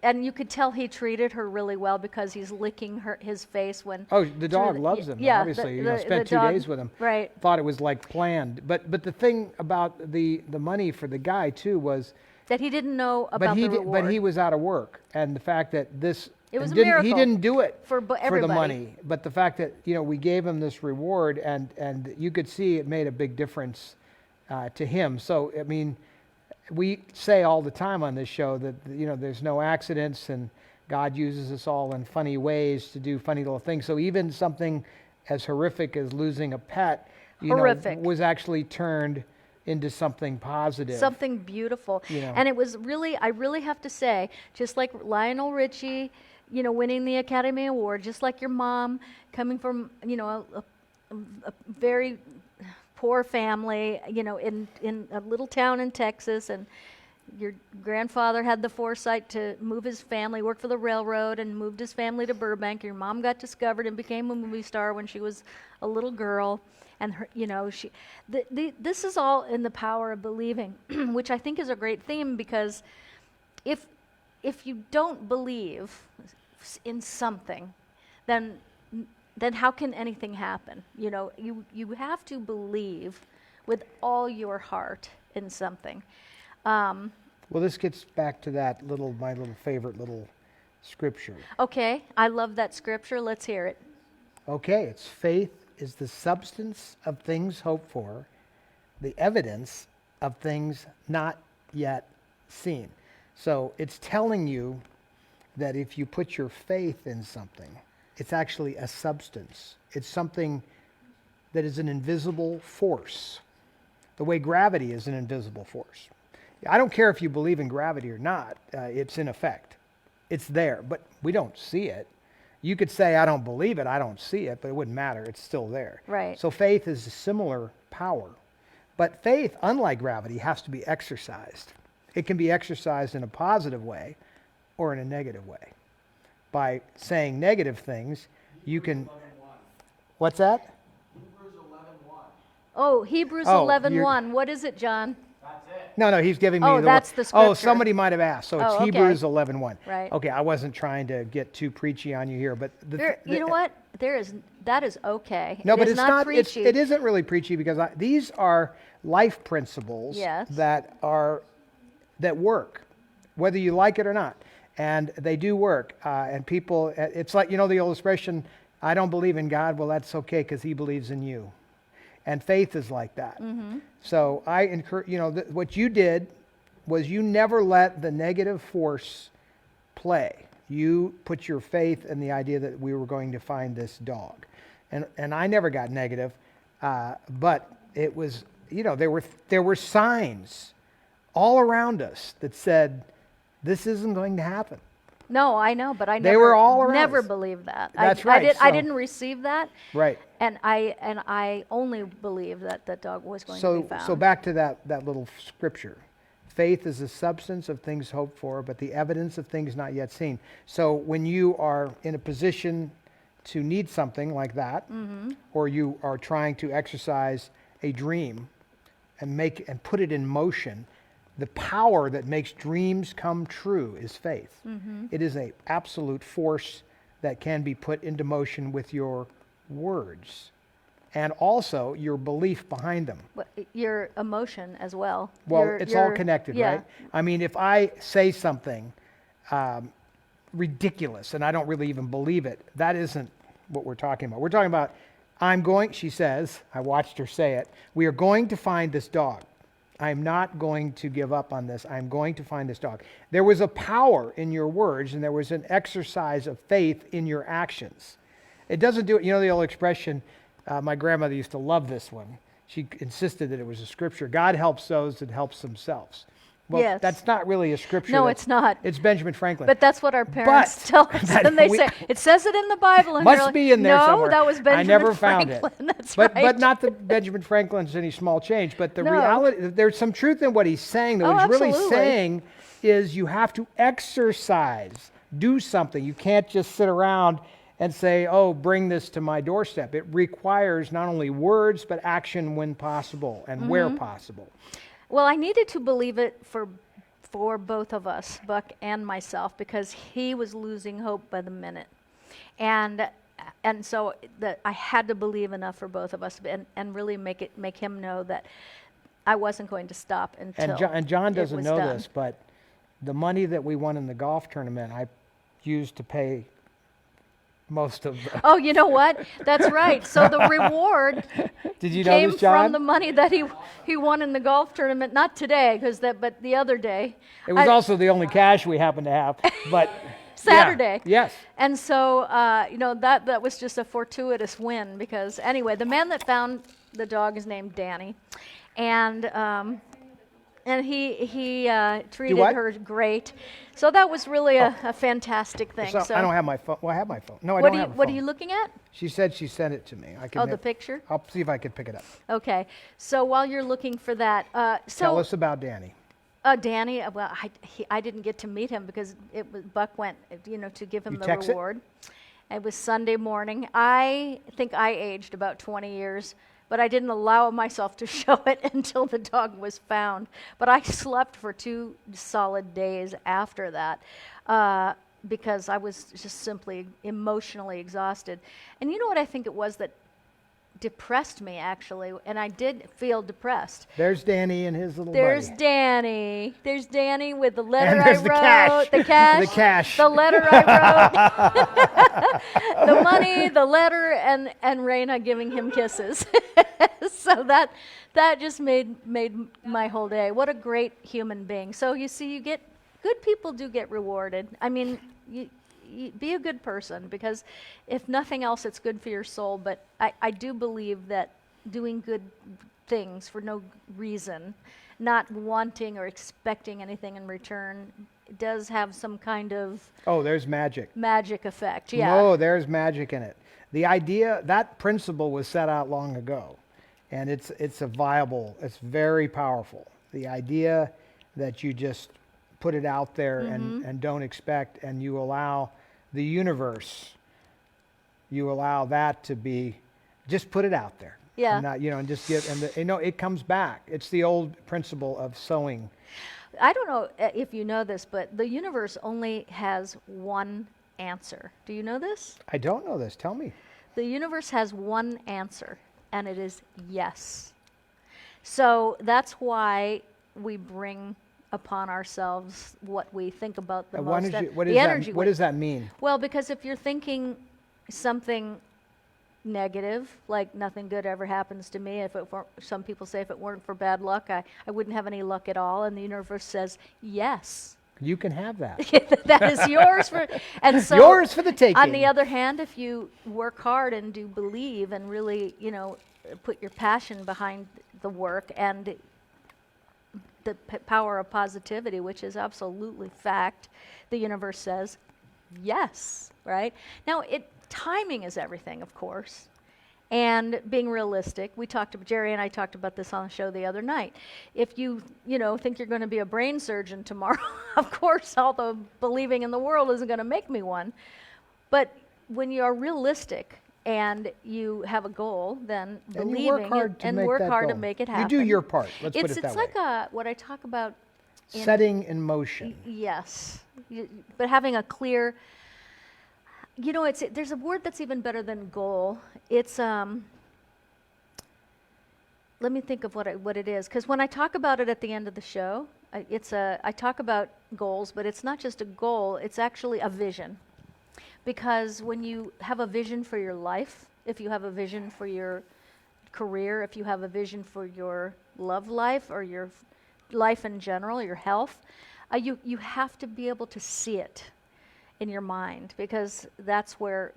and you could tell he treated her really well because he's licking his face when. Oh, the dog loves him. Yeah, obviously, the spent 2 dog- days with him. Right. Thought it was like planned, but the thing about the money for the guy too was. That he didn't know about the reward. But he was out of work, and the fact that this. It was a He miracle didn't do it for the everybody. money, but the fact that we gave him this reward, and you could see it made a big difference to him. So we say all the time on this show that there's no accidents, and God uses us all in funny ways to do funny little things. So even something as horrific as losing a pet, Horrific. was actually turned into something positive. Something beautiful. You know. And it was really, I really have to say, just like Lionel Richie, winning the Academy Award, just like your mom coming from, a very poor family, in a little town in Texas, and your grandfather had the foresight to move his family, work for the railroad, and moved his family to Burbank. Your mom got discovered and became a movie star when she was a little girl. And her, this is all in the power of believing, which I think is a great theme, because if you don't believe in something, then how can anything happen? You have to believe with all your heart in something. Well, this gets back to my little favorite little scripture. Okay, I love that scripture. Let's hear it. Okay, it's faith is the substance of things hoped for, the evidence of things not yet seen. So it's telling you that if you put your faith in something, it's actually a substance. It's something that is an invisible force, the way gravity is an invisible force. I don't care if you believe in gravity or not, it's in effect. It's there, but we don't see it. You could say, I don't believe it, I don't see it, but it wouldn't matter, it's still there. Right. So faith is a similar power. But faith, unlike gravity, has to be exercised. It can be exercised in a positive way or in a negative way. By saying negative things, you can... What's that? Hebrews 11:1. Oh, Hebrews 11:1. What is it, John? No, he's giving me that's the scripture. Oh, somebody might have asked. So it's okay. Hebrews 11:1. Right. Okay, I wasn't trying to get too preachy on you here, but... You know what? That is okay. No, but is it's not preachy. It isn't really preachy, because these are life principles that work, whether you like it or not. And they do work. And people, it's like, the old expression, I don't believe in God. Well, that's okay, because he believes in you. And faith is like that. Mm-hmm. So I encourage, what you did was you never let the negative force play. You put your faith in the idea that we were going to find this dog. And I never got negative, but it was, there were signs all around us that said, this isn't going to happen. No, I know, but I They were all around never us. believed that. That's right. I didn't receive that. Right. And I only believed that that dog was going to be found. So back to that little scripture. Faith is the substance of things hoped for, but the evidence of things not yet seen. So when you are in a position to need something like that, mm-hmm. or you are trying to exercise a dream and put it in motion, the power that makes dreams come true is faith. Mm-hmm. It is an absolute force that can be put into motion with your words and also your belief behind them. Your emotion as well. Well, it's all connected, right? I mean, if I say something ridiculous and I don't really even believe it, that isn't what we're talking about. We're talking about, she says, I watched her say it, we are going to find this dog. I'm not going to give up on this. I'm going to find this dog. There was a power in your words, and there was an exercise of faith in your actions. It doesn't do it. The old expression, my grandmother used to love this one. She insisted that it was a scripture. God helps those that helps themselves. Well, yes. That's not really a scripture. No, it's not. It's Benjamin Franklin. But that's what our parents tell us. And they say, it says it in the Bible. And must be in there somewhere. No, that was Benjamin I never Franklin. found it. That's but, right. But not that Benjamin Franklin's any small change. But the reality, there's some truth in what he's saying. What he's really saying is you have to exercise, do something. You can't just sit around and say, bring this to my doorstep. It requires not only words, but action when possible and mm-hmm. where possible. Well, I needed to believe it for both of us, Buck and myself, because he was losing hope by the minute. And so I had to believe enough for both of us and really make him know that I wasn't going to stop until And John doesn't know done. this, but the money that we won in the golf tournament, I used to pay most of the... Oh, you know what? That's right. So the reward Did you know came this, John? from the money that he won in the golf tournament. Not today, but the other day. It was also the only cash we happened to have, but... Saturday. Yeah, yes. And so, that was just a fortuitous win because, anyway, the man that found the dog is named Danny. and he treated what? her great. So that was really a fantastic thing. So I don't have my phone. Well, I have my phone. No, I what don't have a what are phone. you looking at? She said she sent it to me. I can. Oh, the picture? I'll see if I can pick it up. Okay. So while you're looking for that, Tell us about Danny. Danny, well, I didn't get to meet him because Buck went, to give him You the text it? reward. It was Sunday morning. I think I aged about 20 years, but I didn't allow myself to show it until the dog was found. But I slept for 2 solid days after that because I was just simply emotionally exhausted. And you know what I think it was that depressed me, actually, and I did feel depressed. There's Danny and his little There's buddy. Danny. There's Danny with the letter And I there's wrote. the cash. The cash. The cash. The letter I wrote. The money, the letter, and Raina giving him kisses. So that just made my whole day. What a great human being. So you see, good people do get rewarded. I mean, you be a good person, because if nothing else, it's good for your soul. But I do believe that doing good things for no reason, not wanting or expecting anything in return, does have some kind of There's magic. magic effect. Yeah. No, there's magic in it. The idea, that principle was set out long ago, and it's very powerful. The idea that you just put it out there and don't expect, and you allow the universe, you allow that to be, just put it out there. Yeah. And not, and just give, and it comes back. It's the old principle of sowing. I don't know if you know this, but the universe only has one answer. Do you know this? I don't know this. Tell me. The universe has one answer, and it is yes. So that's why we bring upon ourselves what we think about the most. What does that mean? Well, because if you're thinking something negative, like nothing good ever happens to me, some people say if it weren't for bad luck, I wouldn't have any luck at all, and the universe says yes. You can have that. That is yours and so yours for the taking. On the other hand, if you work hard and do believe and really, put your passion behind the work and the power of positivity, which is absolutely fact, the universe says yes, right? Now, timing is everything, of course, and being realistic. Jerry and I talked about this on the show the other night. If you think you're going to be a brain surgeon tomorrow, of course, all the believing in the world isn't going to make me one. But when you are realistic and you have a goal, then believing work hard to make it happen. You do your part. Let's put it that way. It's like what I talk about. Setting in motion. Yes, but having a clear. There's a word that's even better than goal. It's let me think of what it is, because when I talk about it at the end of the show, I talk about goals, but it's not just a goal. It's actually a vision. Because when you have a vision for your life, if you have a vision for your career, if you have a vision for your love life or your life in general, your health, you have to be able to see it in your mind, because that's where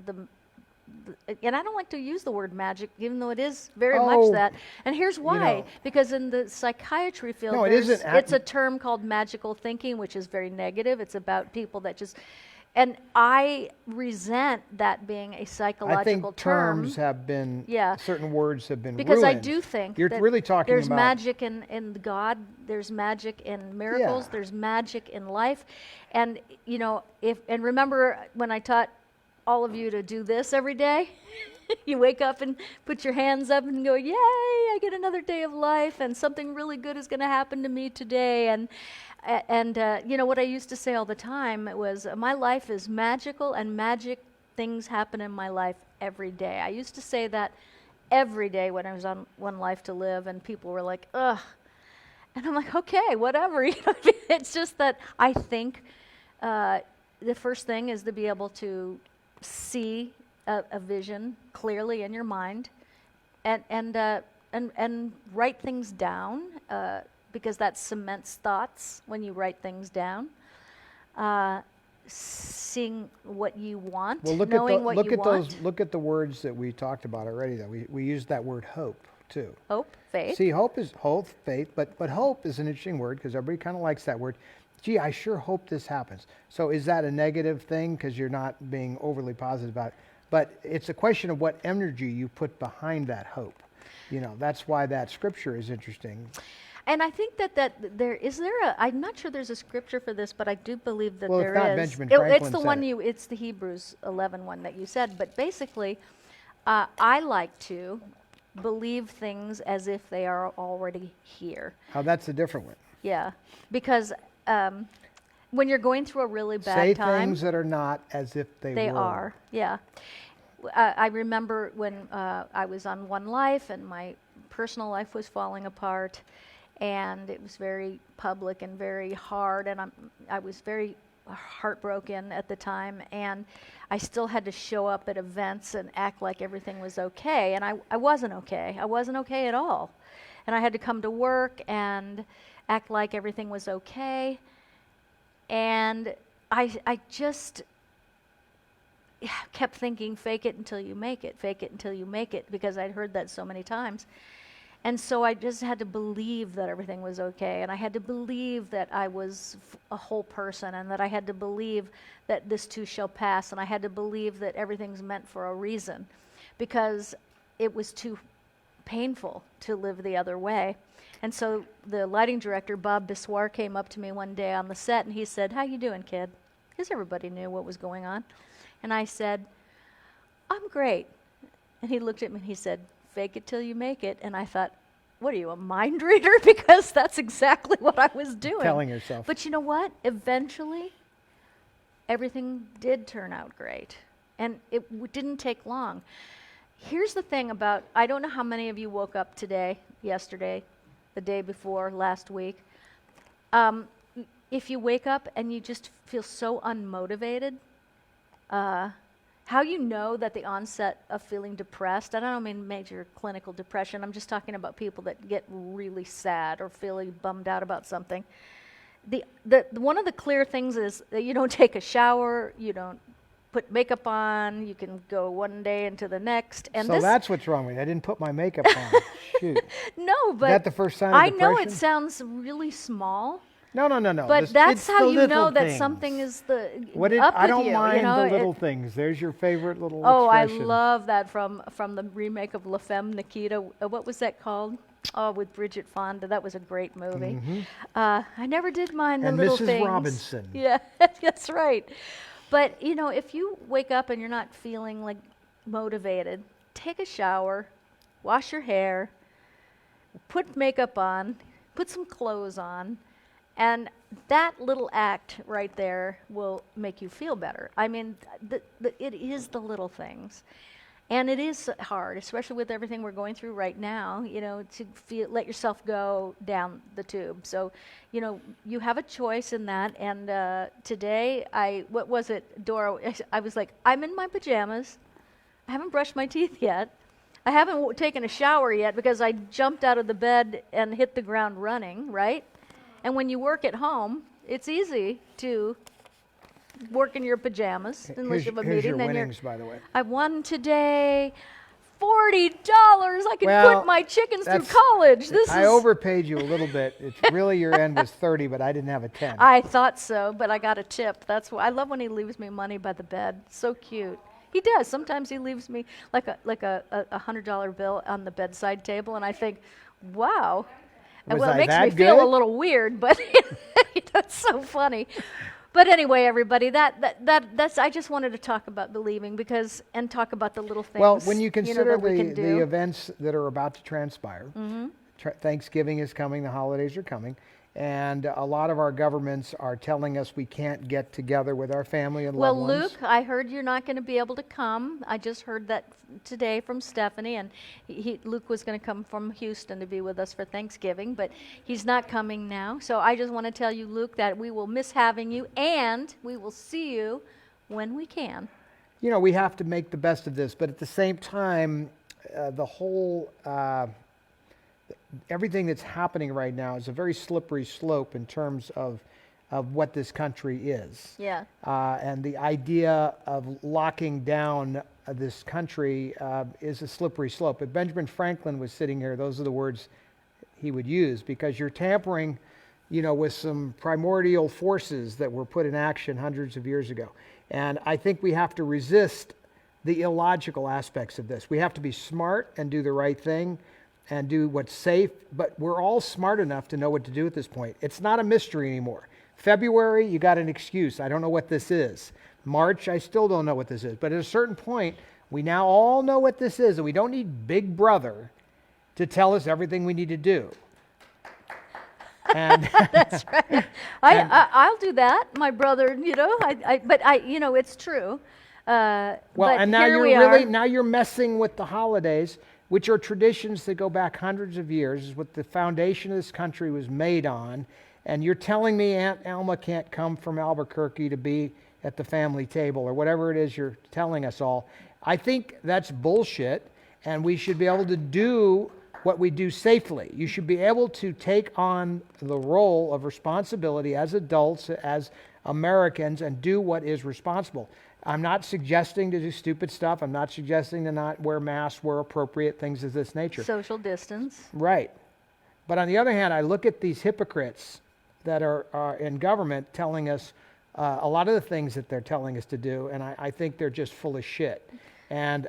and I don't like to use the word magic, even though it is very much that. And here's why. Because in the psychiatry field, it's a term called magical thinking, which is very negative. It's about people that just... And I resent that being a psychological term. Terms have been, certain words have been because ruined. I do think you're that really talking there's about magic in God, there's magic in miracles, there's magic in life. And, and remember when I taught all of you to do this every day? You wake up and put your hands up and go, yay, I get another day of life, and something really good is going to happen to me today. And what I used to say all the time was, my life is magical, and magic things happen in my life every day. I used to say that every day when I was on One Life to Live, and people were like, ugh. And I'm like, okay, whatever. It's just that I think the first thing is to be able to see a vision clearly in your mind, and write things down, because that cements thoughts when you write things down. Seeing what you want, well, knowing what you want. Look at the words that we talked about already. That we used that word hope. too. Hope, faith. See, hope is hope, faith, but hope is an interesting word because everybody kind of likes that word. Gee, I sure hope this happens. So is that a negative thing because you're not being overly positive about it? But it's a question of what energy you put behind that hope. You know, that's why that scripture is interesting. And I think I'm not sure there's a scripture for this, but I do believe that Well, there if not, is. Benjamin Franklin It's the said one it. it's the Hebrews 11 one that you said. But basically, I like to believe things as if they are already here. Oh, that's a different one. Yeah, because when you're going through a really bad Say time, things that are not as if they were. are. Yeah. I remember when I was on One Life and my personal life was falling apart, and it was very public and very hard, and I was very heartbroken at the time, and I still had to show up at events and act like everything was okay, and I wasn't okay. I wasn't okay at all. And I had to come to work and act like everything was okay, and I just kept thinking, fake it until you make it, fake it until you make it, because I'd heard that so many times. And so I just had to believe that everything was okay, and I had to believe that I was a whole person, and that I had to believe that this too shall pass, and I had to believe that everything's meant for a reason, because it was too painful to live the other way. And so the lighting director, Bob Bissoir, came up to me one day on the set, and he said, "How you doing, kid?" Because everybody knew what was going on. And I said, "I'm great." And he looked at me and he said, "Fake it till you make it." And I thought, what are you, a mind reader? Because that's exactly what I was doing. Telling yourself. But you know what? Eventually, everything did turn out great. And it didn't take long. Here's the thing about, I don't know how many of you woke up today, yesterday, the day before, last week. If you wake up and you just feel so unmotivated, how you know that the onset of feeling depressed, I don't mean major clinical depression, I'm just talking about people that get really sad or feeling bummed out about something. One of the clear things is that you don't take a shower, you don't put makeup on, you can go one day into the next. And so that's what's wrong with me. I didn't put my makeup on. Shoot. No, but Is that the first sign of I know depression? it sounds really small. No. But that's it's how the you know little that things. something is What up I with don't you, mind you know? the little things. There's your favorite little Oh, expression. I love that from the remake of La Femme Nikita. What was that called? Oh, with Bridget Fonda. That was a great movie. I never did mind the And little Mrs. things. Robinson. Yeah, that's right. But, you know, if you wake up and you're not feeling like motivated, take a shower, wash your hair, put makeup on, put some clothes on, and that little act right there will make you feel better. I mean, it is the little things. And it is hard, especially with everything we're going through right now, you know, to let yourself go down the tube. So, you know, you have a choice in that. And today, what was it, Dora? I was like, I'm in my pajamas. I haven't brushed my teeth yet. I haven't taken a shower yet because I jumped out of the bed and hit the ground running, right? And when you work at home, it's easy to work in your pajamas unless you have a Here's meeting. your winnings, by the way. I won today $40. I could Well, put my chickens through that's- college. I overpaid you a little bit. It's really your end was 30, but I didn't have a 10. I thought so, but I got a tip. That's why I love when he leaves me money by the bed. So cute. He does. Sometimes he leaves me like a $100 bill on the bedside table, and I think, wow. And Was well, it I makes that me feel good? a little weird, but that's so funny. But anyway, everybody, that's. I just wanted to talk about believing and talk about the little things. Well, when you consider that we can the do. events that are about to transpire, Thanksgiving is coming, the holidays are coming, and a lot of our governments are telling us we can't get together with our family and Well, loved ones. Luke, I heard you're not going to be able to come. I just heard that today from Stephanie, and Luke was going to come from Houston to be with us for Thanksgiving, but he's not coming now. So I just want to tell you, Luke, that we will miss having you, and we will see you when we can. You know, we have to make the best of this, but at the same time, the whole everything that's happening right now is a very slippery slope in terms of what this country is. Yeah. And the idea of locking down this country is a slippery slope. If Benjamin Franklin was sitting here, those are the words he would use, because you're tampering, with some primordial forces that were put in action hundreds of years ago. And I think we have to resist the illogical aspects of this. We have to be smart and do the right thing and do what's safe, but we're all smart enough to know what to do at this point. It's not a mystery anymore. February, you got an excuse. I don't know what this is. March, I still don't know what this is. But at a certain point, we now all know what this is, and we don't need Big Brother to tell us everything we need to do. And That's right. I'll do that, my brother. But it's true. well, but and now here you're we really are. now you're messing with the holidays, which are traditions that go back hundreds of years. Is what the foundation of this country was made on. And you're telling me Aunt Alma can't come from Albuquerque to be at the family table, or whatever it is you're telling us all. I think that's bullshit, and we should be able to do what we do safely. You should be able to take on the role of responsibility as adults, as Americans, and do what is responsible. I'm not suggesting to do stupid stuff. I'm not suggesting to not wear masks where appropriate, things of this nature. Social distance. Right. But on the other hand, I look at these hypocrites that are in government telling us a lot of the things that they're telling us to do, and I think they're just full of shit. And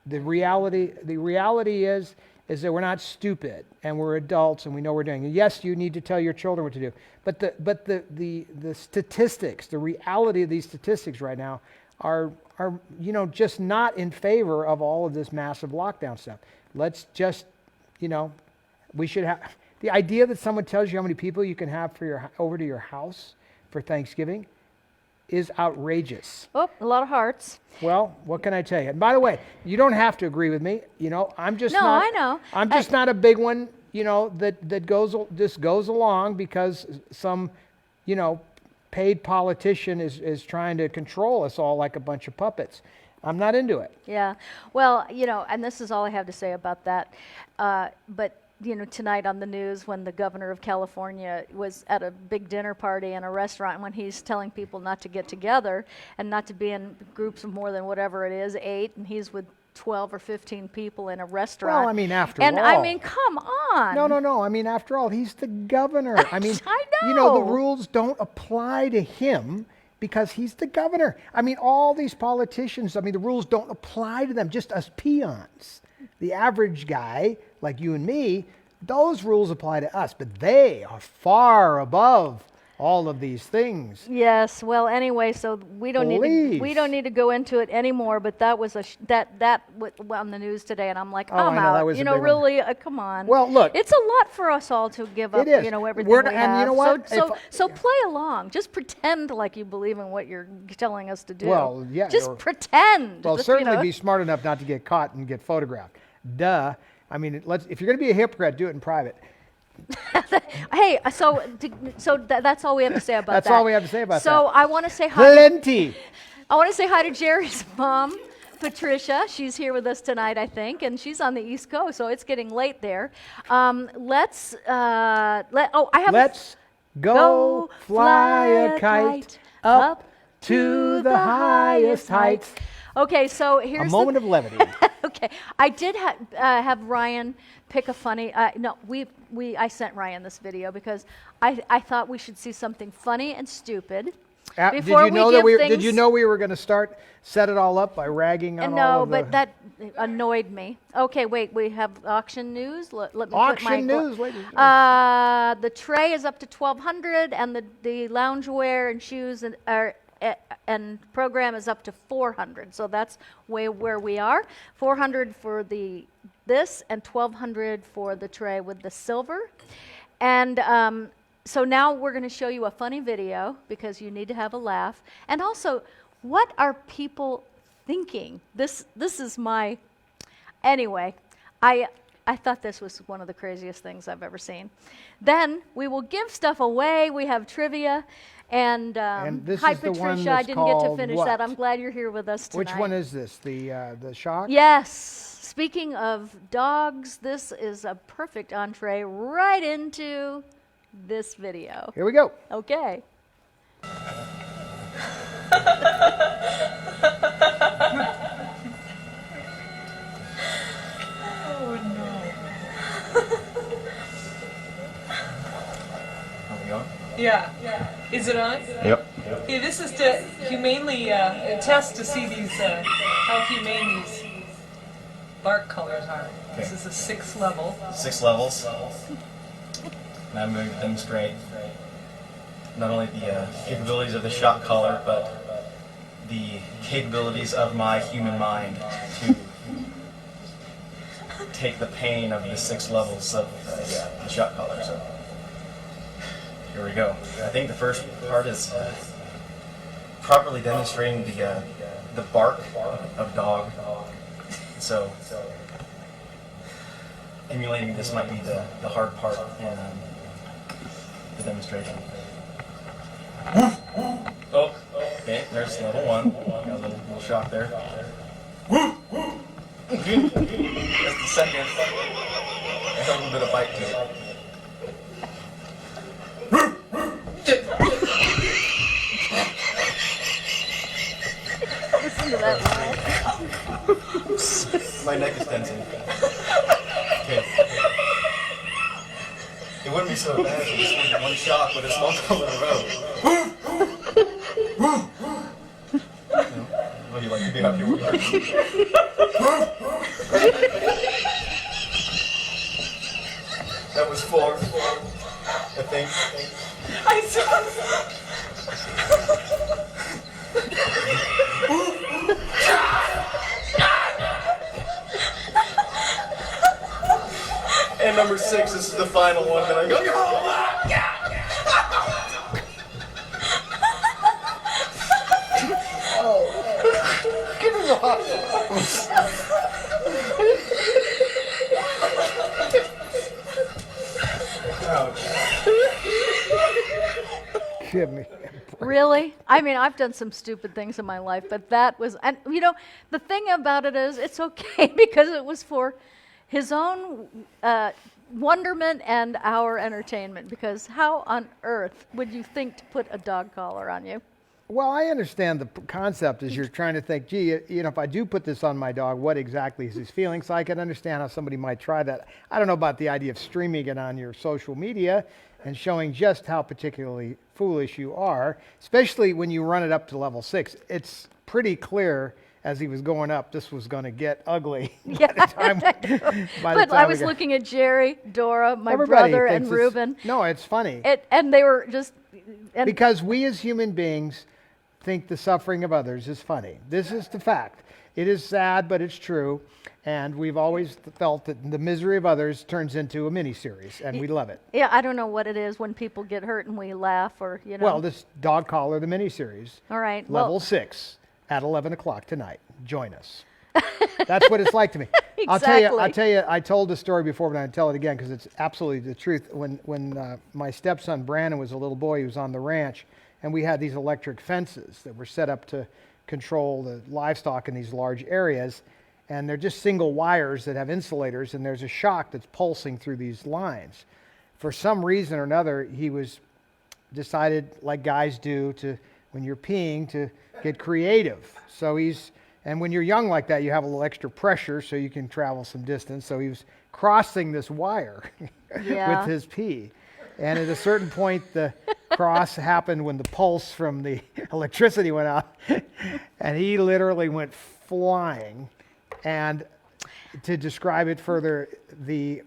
the reality is that we're not stupid, and we're adults, and we know what we're doing. And yes, you need to tell your children what to do. But the statistics, the reality of these statistics right now are just not in favor of all of this massive lockdown stuff. Let's just, we should have the idea that someone tells you how many people you can have over to your house for Thanksgiving is outrageous. Oh, a lot of hearts. Well, what can I tell you? And by the way, you don't have to agree with me. I'm just No, not. I know. I'm just not a big one. That goes along because some, paid politician is trying to control us all like a bunch of puppets. I'm not into it. Yeah. Well, and this is all I have to say about that. But tonight on the news, when the governor of California was at a big dinner party in a restaurant, when he's telling people not to get together and not to be in groups of more than whatever it is, 8, and he's with 12 or 15 people in a restaurant. Well, I mean, after and all. I mean, come on. No. I mean, after all, he's the governor. I mean, I know. The rules don't apply to him because he's the governor. I mean, all these politicians, the rules don't apply to them, just us peons. The average guy, like you and me, those rules apply to us, but they are far above all of these things. Yes. Well, anyway, so we don't need to go into it anymore. But that was that on the news today, and I'm like, Oh, I I'm know, that out. was a big one. Really, come on. Well, look, it's a lot for us all to give up. It is. Everything We're we not- have. and you know what? So play along. Just pretend like you believe in what you're telling us to do. Well, yeah, Just or- pretend. Well, certainly be smart enough not to get caught and get photographed. Duh. I mean, if you're going to be a hypocrite, do it in private. Hey, that's all we have to say about that. That's all we have to say about that. So I want to say hi. Plenty. I want to say hi to Jerry's mom, Patricia. She's here with us tonight, I think, and she's on the East Coast, so it's getting late there. Let's go fly a kite up to the highest heights. Okay, so here's a moment of levity. Okay, I did have Ryan pick a funny. I sent Ryan this video because I thought we should see something funny and stupid. Did you know we were going to set it all up by ragging on all of the... No, but that annoyed me. Okay, wait, we have auction news. Let me Auction news, ladies and gentlemen. The tray is up to $1,200, and the loungewear and shoes and program is up to $400. So that's where we are. $400 for this and $1,200 for the tray with the silver. And so now we're going to show you a funny video because you need to have a laugh. And also, what are people thinking? This is my... Anyway, I thought this was one of the craziest things I've ever seen. Then we will give stuff away. We have trivia. And this hi, is the one Patricia. I that's didn't get to called finish what? that. I'm glad you're here with us tonight. Which one is this? The shock? Yes. Speaking of dogs, this is a perfect entree right into this video. Here we go. Okay. Yeah. Is it on? Yep. Okay, this is to humanely test to see how humane these bark colors are. Okay. This is a 6th level. 6 levels. And I'm going to demonstrate not only the capabilities of the shock collar, but the capabilities of my human mind to take the pain of the 6 levels of the shock collar. So here we go. I think the first part is properly demonstrating the bark of dog. So emulating this might be the hard part in the demonstration. Oh, okay, there's level 1. Got a little shock there. That's the second. There's a little bit of bite to it. Listen to that laugh. My neck is tensing. Okay. It wouldn't be so bad if you just did one shock with a small color in a row. What do you like to be up here with? That was 4, I think. I saw. And number 6, this is the final one that I go. Give me the hot. Give me. Really? I mean, I've done some stupid things in my life, but that was, and you know, the thing about it is, it's okay because it was for his own wonderment and our entertainment. Because how on earth would you think to put a dog collar on you? Well, I understand the concept is you're trying to think, gee, you know, if I do put this on my dog, what exactly is his feeling? So I can understand how somebody might try that. I don't know about the idea of streaming it on your social media and showing just how particularly foolish you are, especially when you run it up to level 6. It's pretty clear as he was going up, this was going to get ugly. Yeah, but I was looking at Jerry, Dora, my brother, and Reuben. No, it's funny. And they were just... Because we as human beings think the suffering of others is funny. This is the fact. It is sad, but it's true. And we've always felt that the misery of others turns into a miniseries, and we love it. Yeah, I don't know what it is when people get hurt and we laugh, or, you know. Well, this Dog Collar, the miniseries. All right. Level 6 at 11 o'clock tonight. Join us. That's what it's like to me. Exactly. I'll tell you, I told the story before, but I'll tell it again because it's absolutely the truth. When my stepson Brandon was a little boy, he was on the ranch, and we had these electric fences that were set up to control the livestock in these large areas. And they're just single wires that have insulators, and there's a shock that's pulsing through these lines. For some reason or another, he was decided, like guys do, to when you're peeing, to get creative. So and when you're young like that, you have a little extra pressure so you can travel some distance. So he was crossing this wire with his pee. And at a certain point, the cross happened when the pulse from the electricity went out, and he literally went flying. And to describe it further, the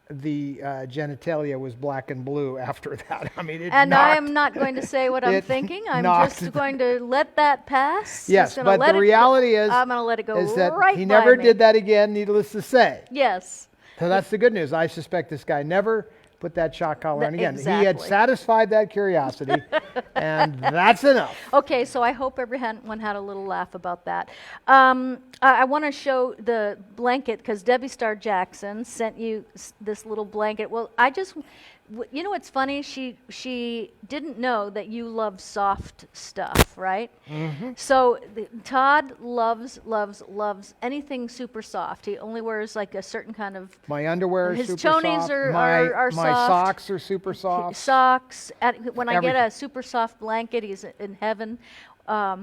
genitalia was black and blue after that. I mean, I am not going to say what I'm thinking. I'm just going to let that pass. Yes, but the reality is, I'm going to let it go is that right he never by me. did that again, needless to say. Yes. So that's the good news. I suspect this guy never put that shock collar on again. Exactly. He had satisfied that curiosity, and that's enough. Okay, so I hope everyone had a little laugh about that. I want to show the blanket because Debbie Starr Jackson sent you this little blanket. Well, you know what's funny? She didn't know that you love soft stuff, right? Mm-hmm. So Todd loves anything super soft. He only wears like a certain kind of... My underwear is super soft. His chonies are my soft. socks are super soft. Socks. When I get a super soft blanket, he's in heaven.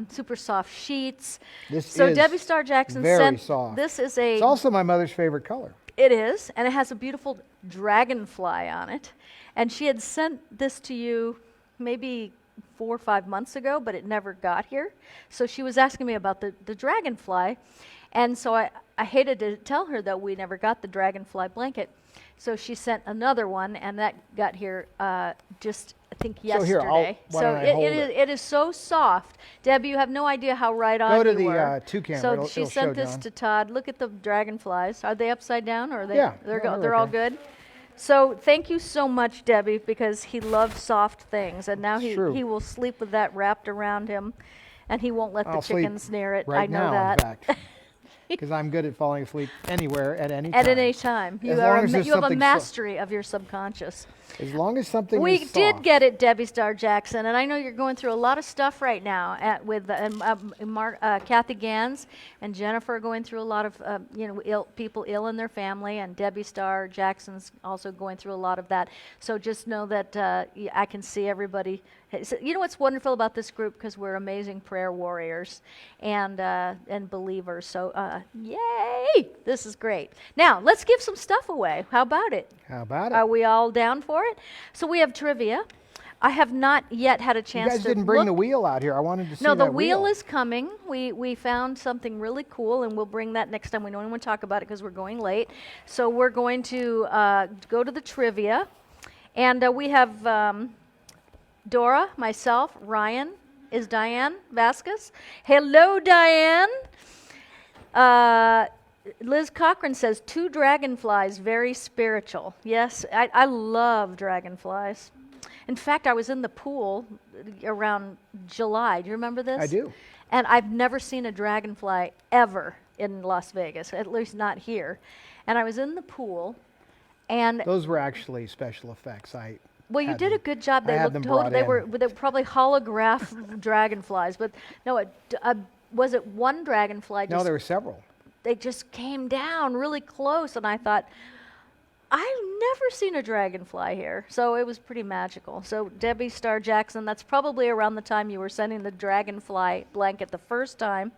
Super soft sheets. So Debbie Starr Jackson very soft. This is It's also my mother's favorite color. It is, and it has a beautiful dragonfly on it. And she had sent this to you maybe 4 or 5 months ago, but it never got here. So she was asking me about the dragonfly. And so I hated to tell her that we never got the dragonfly blanket. So she sent another one, and that got here just, I think, yesterday. So here, why don't I hold it? It is so soft. Deb, you have no idea how right on Go to you the were. two camera. So she it'll sent show this John. to Todd. Look at the dragonflies. Are they upside down, or are they? Yeah, They're all good. So thank you so much, Debbie, because he loves soft things, and now he will sleep with that wrapped around him, and he won't let the chickens near it. Right I know now, that. in fact. Because I'm good at falling asleep anywhere at any time. At any time. You have a mastery of your subconscious. As long as something We is did soft. get it, Debbie Starr Jackson, and I know you're going through a lot of stuff right now with Kathy Gans and Jennifer are going through a lot of people ill in their family, and Debbie Starr Jackson's also going through a lot of that. So just know that I can see everybody. You know what's wonderful about this group, because we're amazing prayer warriors and believers. So yay! This is great. Now let's give some stuff away. How about it? How about it? Are we all down for it? So we have trivia. I have not yet had a chance to You guys didn't bring the wheel out here. I wanted to see No, that the wheel is coming. We found something really cool, and we'll bring that next time. We don't want to talk about it because we're going late. So we're going to go to the trivia. And we have Dora, myself, Ryan. Is Diane Vasquez? Hello, Diane. Liz Cochran says, 2 dragonflies, very spiritual. Yes, I love dragonflies. In fact, I was in the pool around July. Do you remember this? I do. And I've never seen a dragonfly ever in Las Vegas, at least not here. And I was in the pool, and Those were actually special effects. well, you did a good job. They had looked them brought they were in. probably holograph dragonflies, but no, was it one dragonfly? No, there were several. They just came down really close, and I thought, I've never seen a dragonfly here. So it was pretty magical. So Debbie Starr Jackson, that's probably around the time you were sending the dragonfly blanket the first time.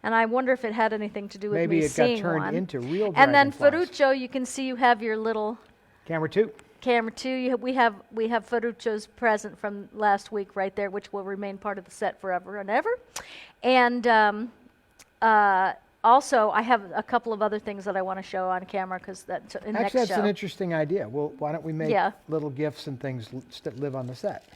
And I wonder if it had anything to do with Maybe me it got seeing turned one. into real And then dragonflies. Ferruccio, you can see you have your little Camera 2. camera too. We have Ferruccio's present from last week right there, which will remain part of the set forever and ever. And also, I have a couple of other things that I want to show on camera because that's in next Actually, that's show. an interesting idea. Well, why don't we make little gifts and things that live on the set?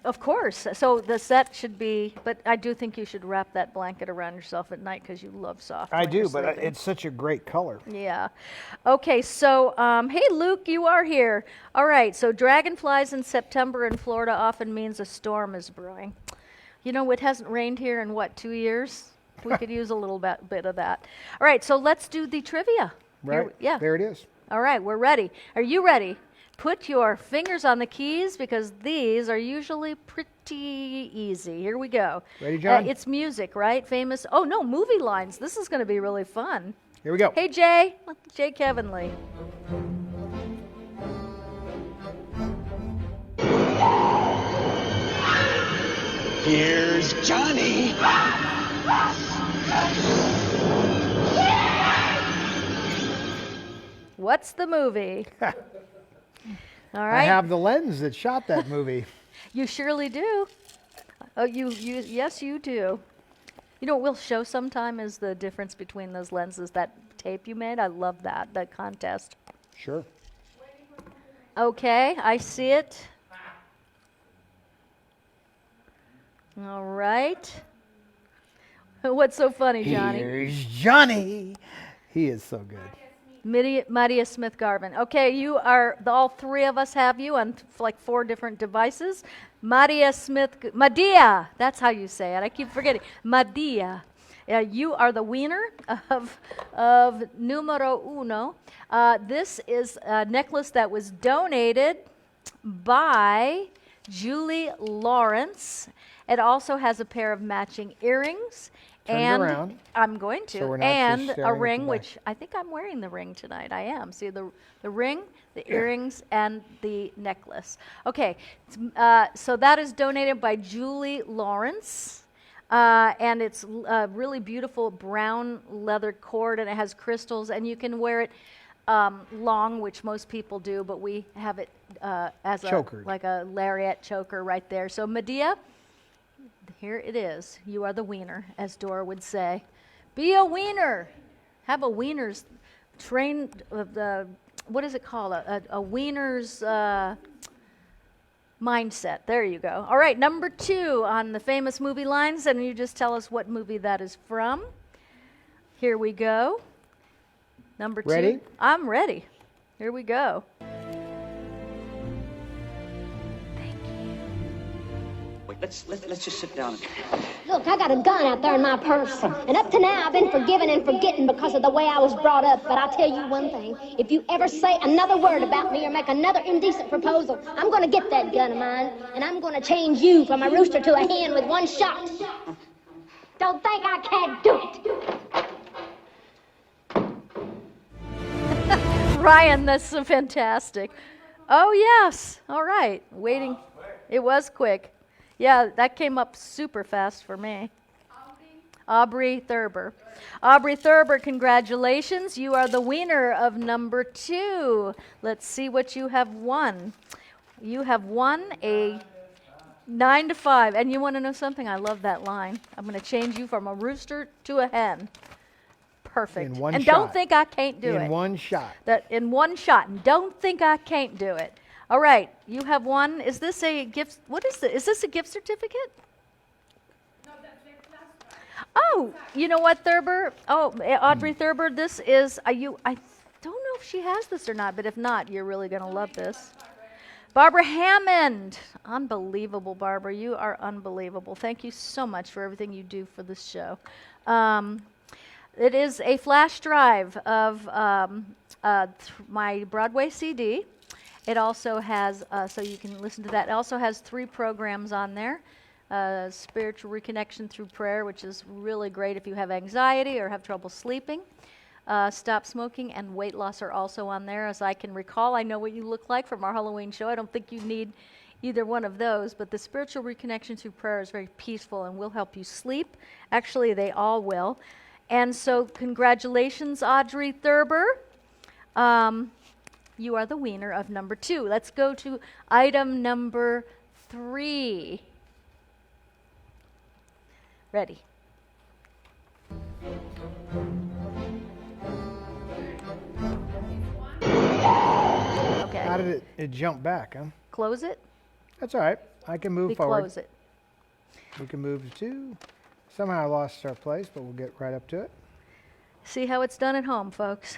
Of course. So the set should be, but I do think you should wrap that blanket around yourself at night because you love soft. I when you're do, but sleeping. it's such a great color. Yeah. Okay, so, hey, Luke, you are here. All right, so dragonflies in September in Florida often means a storm is brewing. You know, it hasn't rained here in, 2 years? We could use a little bit of that. All right, so let's do the trivia. Right? Yeah. There it is. All right, we're ready. Are you ready? Put your fingers on the keys because these are usually pretty easy. Here we go. Ready, John? It's music, right? Famous. Oh, no, movie lines. This is going to be really fun. Here we go. Hey, Jay. Jay Kevinley. Here's Johnny. What's the movie? All right. I have the lens that shot that movie. You surely do. Oh, yes, you do. You know what we'll show sometime is the difference between those lenses, that tape you made. I love that contest. Sure. Okay, I see it. All right. What's so funny, Johnny? Here's Johnny. He is so good. Madia Smith Garvin. Okay, you are, all 3 of us have you on like 4 different devices. Madia, that's how you say it. I keep forgetting. Madia. You are the winner of numero uno. This is a necklace that was donated by Julie Lawrence. It also has a pair of matching earrings. Turn it and around. I'm going to. So we're not and just a staring at ring, the which I think I'm wearing the ring tonight. I am. See the ring, the earrings, and the necklace. Okay, so that is donated by Julie Lawrence. And it's a really beautiful brown leather cord, and it has crystals, and you can wear it long, which most people do, but we have it as Chokered. like a lariat choker right there. So Medea, here it is. You are the wiener, as Dora would say. Be a wiener. Have a wiener's trained, what is it called? A wiener's mindset. There you go. All right, number 2 on the famous movie lines, and you just tell us what movie that is from. Here we go. Number 2. Ready? I'm ready. Here we go. Wait, let's just sit down. Look, I got a gun out there in my purse. And up to now, I've been forgiving and forgetting because of the way I was brought up. But I'll tell you one thing. If you ever say another word about me or make another indecent proposal, I'm going to get that gun of mine, and I'm going to change you from a rooster to a hen with one shot. Don't think I can't do it. Ryan, that's so fantastic. Oh, yes. All right. Waiting. It was quick. Yeah, that came up super fast for me. Aubrey Thurber. Aubrey Thurber, congratulations. You are the winner of number 2. Let's see what you have won. You have won a 9 to 5. And you want to know something? I love that line. I'm going to change you from a rooster to a hen. Perfect. In one and shot. don't think I can't do it. In one shot. That in one shot. And don't think I can't do it. All right. You have won. Is this a gift? What is this? Is this a gift certificate? No, that's their class prize. Oh, you know what, Thurber? Oh, Audrey Thurber, this is, I don't know if she has this or not, but if not, you're really going to love this. Barbara Hammond. Unbelievable, Barbara. You are unbelievable. Thank you so much for everything you do for this show. It is a flash drive of my Broadway CD. It also has, so you can listen to that. It also has 3 programs on there. Spiritual Reconnection Through Prayer, which is really great if you have anxiety or have trouble sleeping. Stop Smoking and Weight Loss are also on there. As I can recall, I know what you look like from our Halloween show. I don't think you need either one of those, but the Spiritual Reconnection Through Prayer is very peaceful and will help you sleep. Actually, they all will. And so congratulations, Audrey Thurber. You are the winner of number 2. Let's go to item number 3. Ready. Okay. How did it jump back, huh? Close it. That's all right. I can move forward. Close it. We can move to. Somehow I lost our place, but we'll get right up to it. See how it's done at home, folks.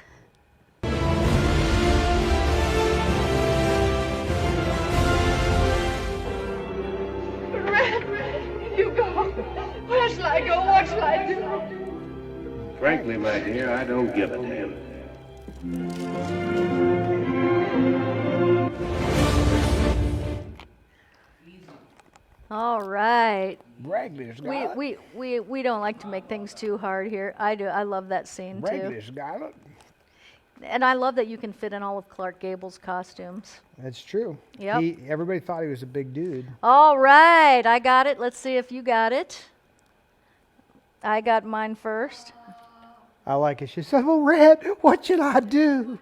Red, you go. Where shall I go? What shall I do? Frankly, my dear, I don't give a damn. All right. Wrangler's got it. We don't like to make things too hard here. I do. I love that scene too. Wrangler's got it. And I love that you can fit in all of Clark Gable's costumes. That's true. Yep. Everybody thought he was a big dude. All right, I got it. Let's see if you got it. I got mine first. I like it. She said, "Well, Red, what should I do?"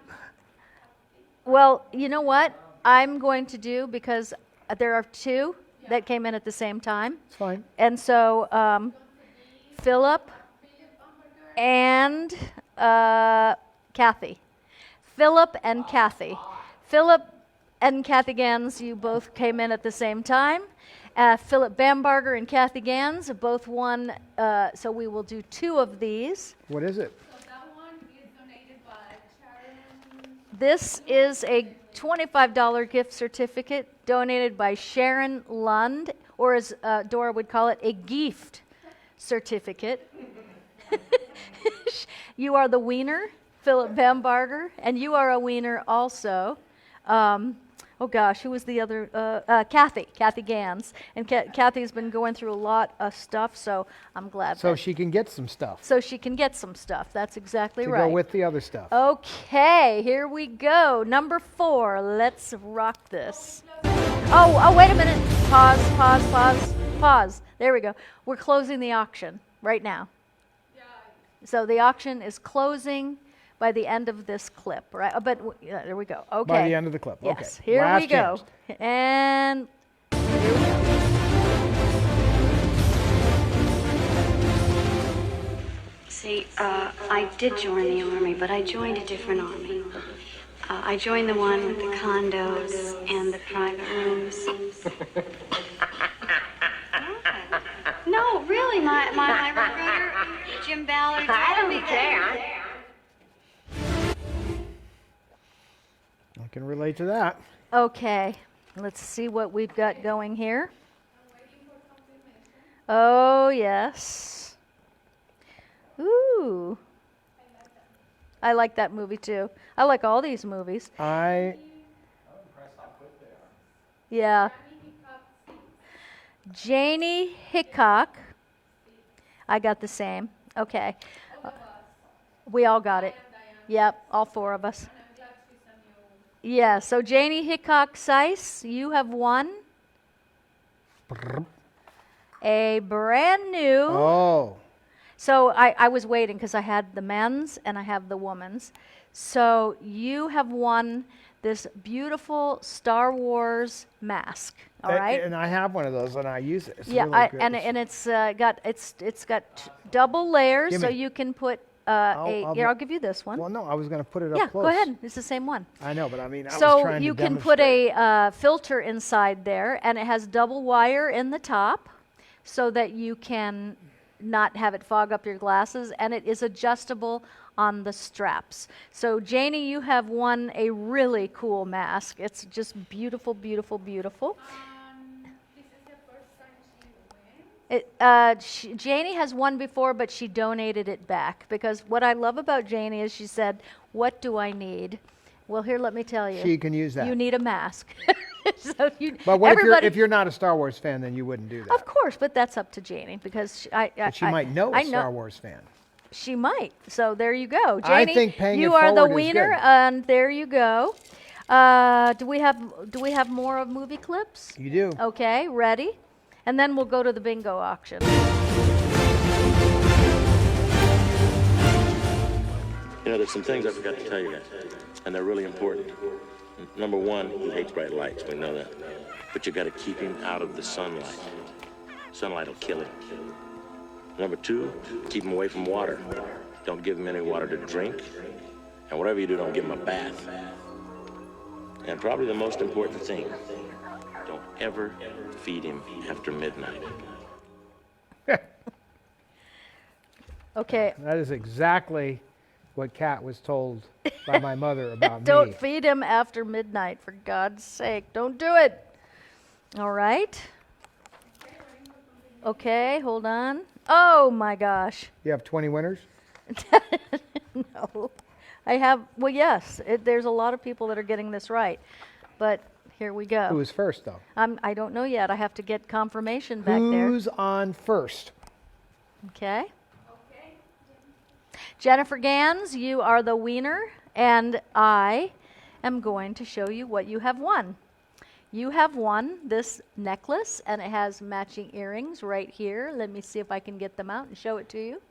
Well, you know what I'm going to do, because there are 2 that came in at the same time. It's fine. And so Philip and Kathy. Philip and Kathy. Philip and Kathy Gans, you both came in at the same time. Philip Bambarger and Kathy Gans both won, so we will do 2 of these. What is it? So that one is donated by Sharon. This is a $25 gift certificate donated by Sharon Lund, or as Dora would call it, a gift certificate. You are the wiener, Philip Bambarger, and you are a wiener also. Oh gosh, who was the other? Kathy Gans. And Kathy's been going through a lot of stuff, so I'm glad. So she can get some stuff. So she can get some stuff. That's exactly to right. go with the other stuff. Okay, here we go. Number 4. Let's rock this. Oh, wait a minute. Pause. There we go. We're closing the auction right now. So the auction is closing, by the end of this clip, right? But there we go. Okay. By the end of the clip. Yes. Okay. Here Last we go. chance. And here we go. See, I did join the Army, but I joined a different Army. I joined the one with the condos and the private rooms. No, really, my recruiter, Jim Ballard, told me that. I can relate to that. Okay. Let's see what we've got going here. Oh, yes. Ooh. I like that movie too. I like all these movies. Yeah. Janie Hickok. I got the same. Okay. We all got it. Yep, all four of us. Yeah, so Janie Hickok Seiss, you have won a brand new. Oh. So I was waiting because I had the men's and I have the woman's. So you have won this beautiful Star Wars mask. All right. And I have one of those and I use it. It's yeah, really good. and it's got double layers, so you can put I'll give you this one. Well, no, I was going to put it up yeah, close. go ahead. It's the same one. I know, but I mean, I was so trying to you can put demonstrate. a filter inside there, and it has double wire in the top, so that you can not have it fog up your glasses, and it is adjustable on the straps. So Janie, you have won a really cool mask. It's just beautiful, beautiful, beautiful. Janie has won before, but she donated it back, because what I love about Janie is she said, "What do I need?" Well, here, let me tell you. She can use that. You need a mask. So but what if you're not a Star Wars fan, then you wouldn't do that? Of course, but that's up to Janie, because But she might know a Star Wars fan. She might. So there you go, Janie. I think paying you it are the forward is wiener, good. and there you go. Do we have more of movie clips? You do. Okay, ready? And then we'll go to the bingo auction. You know, there's some things I forgot to tell you guys, and they're really important. Number one, he hates bright lights, we know that. But you gotta keep him out of the sunlight. Sunlight will kill him. Number two, keep him away from water. Don't give him any water to drink. And whatever you do, don't give him a bath. And probably the most important thing, don't ever feed him after midnight. Okay. That is exactly what Kat was told by my mother about Don't me. feed him after midnight, for God's sake. Don't do it. All right. Okay, hold on. Oh, my gosh. You have 20 winners? No. I have, well, yes. There's a lot of people that are getting this right. But here we go. Who was first, though? I don't know yet. I have to get confirmation back there. Who's on first? Okay. Jennifer Gans, you are the wiener, and I am going to show you what you have won. You have won this necklace, and it has matching earrings right here. Let me see if I can get them out and show it to you.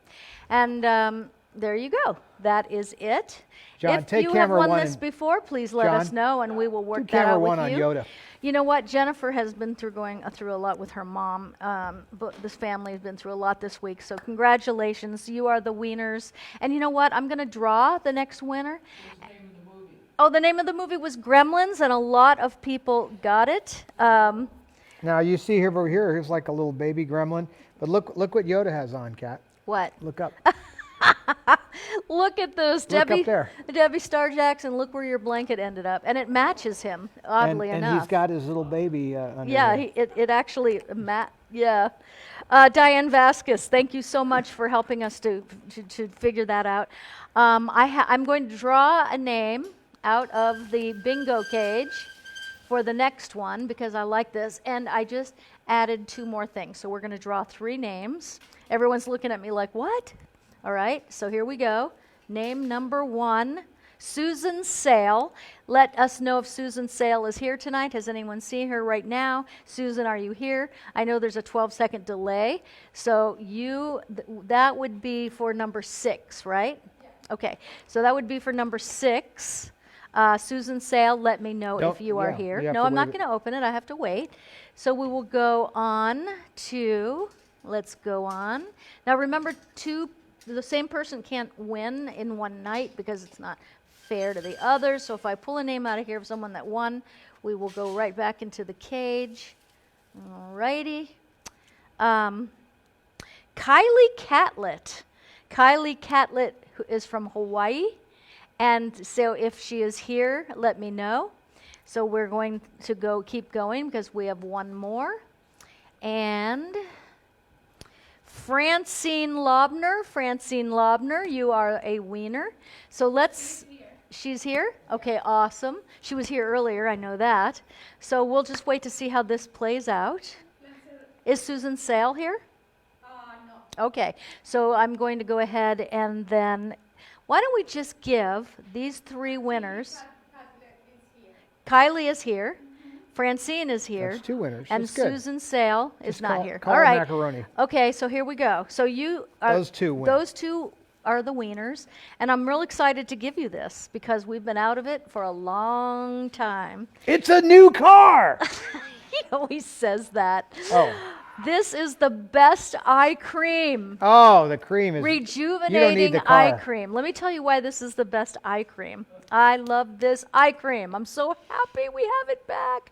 And there you go. That is it. John, if take you camera have won one this and- before, please let us John, know, and we will work do that camera out with one on you. Yoda. You know what? Jennifer has been going through a lot with her mom. But this family has been through a lot this week. So congratulations. You are the wieners. And you know what? I'm going to draw the next winner. Oh, the name of the movie was Gremlins, and a lot of people got it. Now, you see here over here, here's like a little baby gremlin. But look what Yoda has on, Kat. What? Look up. Look at those, Look up Debbie. there. Debbie Star Jackson. Look where your blanket ended up, and it matches him. Oddly and enough. he's got his little baby under Yeah, there. it actually yeah. Diane Vasquez, thank you so much for helping us to figure that out. I'm going to draw a name out of the bingo cage for the next one because I like this, and I just added 2 more things. So we're going to draw 3 names. Everyone's looking at me like, what? All right, so here we go. Name number 1, Susan Sale. Let us know if Susan Sale is here tonight. Has anyone seen her right now? Susan, are you here? I know there's a 12-second delay. So that would be for number 6, right? Okay, so that would be for number 6. Susan Sale, let me know if you are here. No, I'm not going to open it. I have to wait. So we will go on to, let's go on. Now remember, the same person can't win in one night because it's not fair to the others. So if I pull a name out of here of someone that won, we will go right back into the cage. All righty. Kylie Catlett. Kylie Catlett is from Hawaii. And so if she is here, let me know. So we're going to keep going because we have one more. And Francine Lobner, you are a wiener. So she's here? Okay, awesome. She was here earlier, I know that. So we'll just wait to see how this plays out. Is Susan Sale here? No. Okay, so I'm going to go ahead and then, why don't we just give these 3 winners. Kylie is here. Francine is here. That's 2 winners. And That's good. Susan Sale is not here. Call All her right. macaroni. Okay, so here we go. So you are, those 2 win. Those 2 are the wieners, and I'm real excited to give you this because we've been out of it for a long time. It's a new car. He always says that. Oh. This is the best eye cream. Oh, the cream is rejuvenating eye cream. Let me tell you why this is the best eye cream. I love this eye cream. I'm so happy we have it back.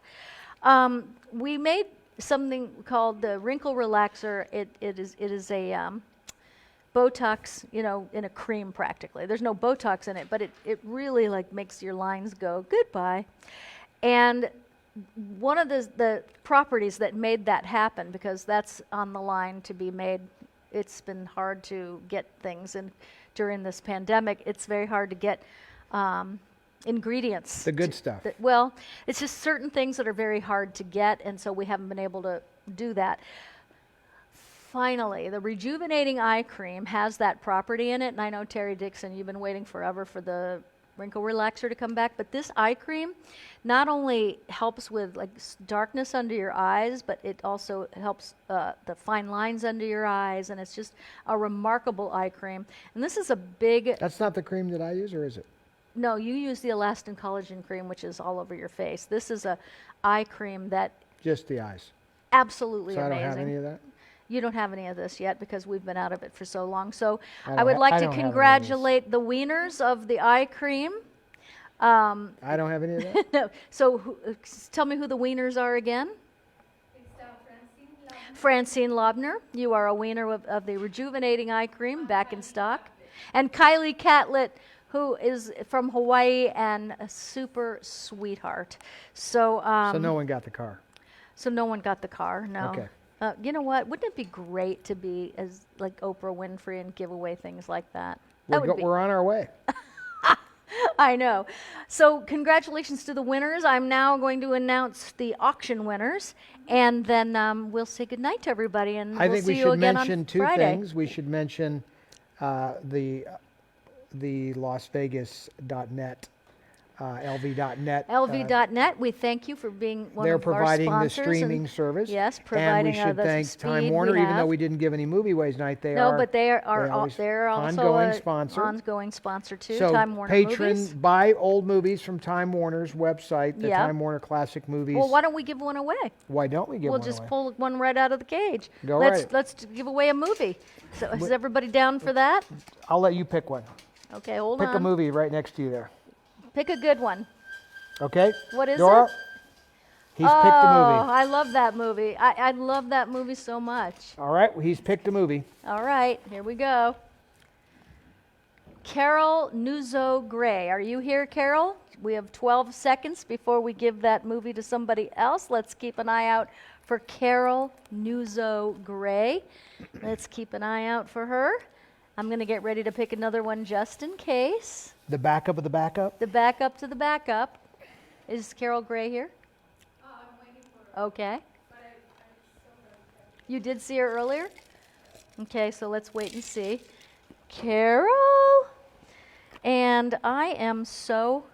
We made something called the Wrinkle Relaxer. It is a Botox, in a cream practically. There's no Botox in it, but it really makes your lines go goodbye. And one of the properties that made that happen, because that's on the line to be made, it's been hard to get things, and during this pandemic, it's very hard to get ingredients. The good stuff. Well, it's just certain things that are very hard to get, and so we haven't been able to do that. Finally, the rejuvenating eye cream has that property in it, and I know, Terry Dixon, you've been waiting forever for the wrinkle relaxer to come back, but this eye cream not only helps with darkness under your eyes, but it also helps the fine lines under your eyes, and it's just a remarkable eye cream. And this is a big... That's not the cream that I use, or is it? No, you use the elastin collagen cream, which is all over your face. This is a eye cream that... Just the eyes. Absolutely so amazing. I don't have any of that? You don't have any of this yet because we've been out of it for so long. So I would like to congratulate the wieners of the eye cream. I don't have any of that? No. So tell me who the wieners are again. Francine Lobner. You are a wiener of the rejuvenating eye cream, back in stock. And Kylie Catlett, who is from Hawaii and a super sweetheart. So no one got the car. So no one got the car, no. Okay. You know what? Wouldn't it be great to be as like Oprah Winfrey and give away things like that? We're on our way. I know. So congratulations to the winners. I'm now going to announce the auction winners, and then we'll say goodnight to everybody, and I we'll think see we you should again mention on 2 Friday. things. We should mention the LasVegas.net. LV.net. LV.net, we thank you for being one of our sponsors. They're providing the streaming service. Yes, providing and we should the thank speed Time Warner, we even though have. we didn't give any movie ways night. They're also ongoing an sponsor. ongoing sponsor too. So Time Warner Movies. buy old movies from Time Warner's website, the Time Warner Classic Movies. Well, why don't we give one away? Why don't we give one away? We'll just pull one right out of the cage. Let's give away a movie. So is everybody down for that? I'll let you pick one. Okay, hold on. Pick a movie right next to you there. Pick a good one. Okay. What is Dora? it? He's picked a movie. I love that movie. I love that movie so much. All right, he's picked a movie. All right, here we go. Carol Nuzzo Gray. Are you here, Carol? We have 12 seconds before we give that movie to somebody else. Let's keep an eye out for Carol Nuzzo Gray. Let's keep an eye out for her. I'm going to get ready to pick another one just in case. The backup of the backup? The backup to the backup. Is Carol Gray here? I'm waiting for her. Okay. But I saw her. You did see her earlier? Okay, so let's wait and see. Carol! And I am so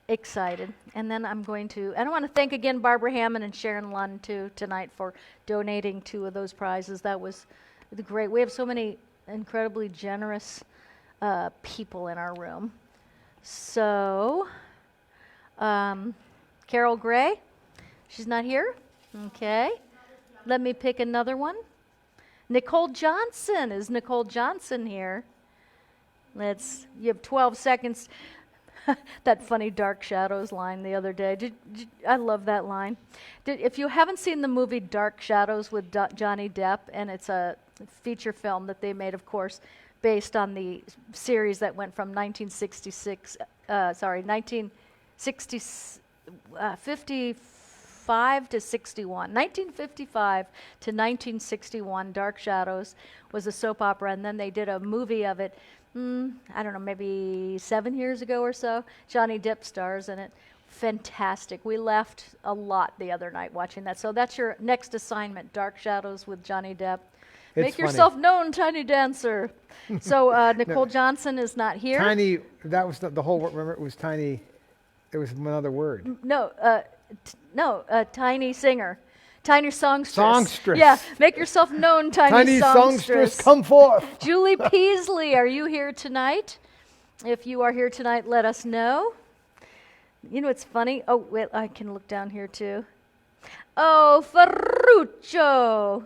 excited. And then I want to thank again Barbara Hammond and Sharon Lund too tonight for donating 2 of those prizes. That was great. We have so many incredibly generous people in our room. So, Carol Gray, she's not here? Okay. Let me pick another one. Nicole Johnson. Is Nicole Johnson here? You have 12 seconds. That funny Dark Shadows line the other day. I love that line. If you haven't seen the movie Dark Shadows with Johnny Depp, and it's a feature film that they made, of course, based on the series that went from 1955 to 61. 1955 to 1961, Dark Shadows was a soap opera, and then they did a movie of it, I don't know, maybe 7 years ago or so. Johnny Depp stars in it. Fantastic. We laughed a lot the other night watching that. So that's your next assignment, Dark Shadows with Johnny Depp. Make yourself known, Tiny Dancer. So Nicole Johnson is not here. Tiny, that was the whole word. Remember, it was tiny. It was another word. No, Tiny Singer. Tiny Songstress. Songstress. Yeah, make yourself known, Tiny Songstress, come forth. Julie Peasley, are you here tonight? If you are here tonight, let us know. You know what's funny? Oh, wait, I can look down here too. Oh, Ferruccio.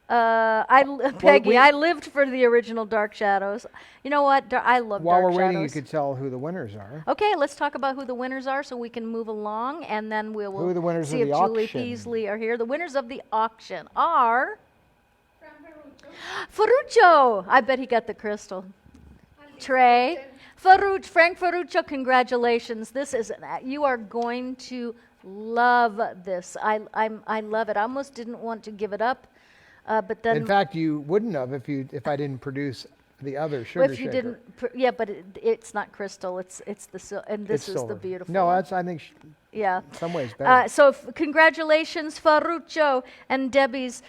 Peggy, I lived for the original Dark Shadows. You know what? I love While Dark we're Shadows. waiting, you could tell who the winners are. Okay, let's talk about who the winners are so we can move along, and then we will Who are the winners see of if the Julie auction? Peasley are here. The winners of the auction are... Ferruccio! I bet he got the crystal. Trey. Frank Ferruccio, congratulations. You are going to love this. I love it. I almost didn't want to give it up. But then, in fact, you wouldn't have if I didn't produce the other sugar if you shaker. didn't, but it's not crystal. It's the and this is silver. the beautiful. No, one. that's I think. Yeah. In some ways better. So congratulations, Ferruccio and Debbie's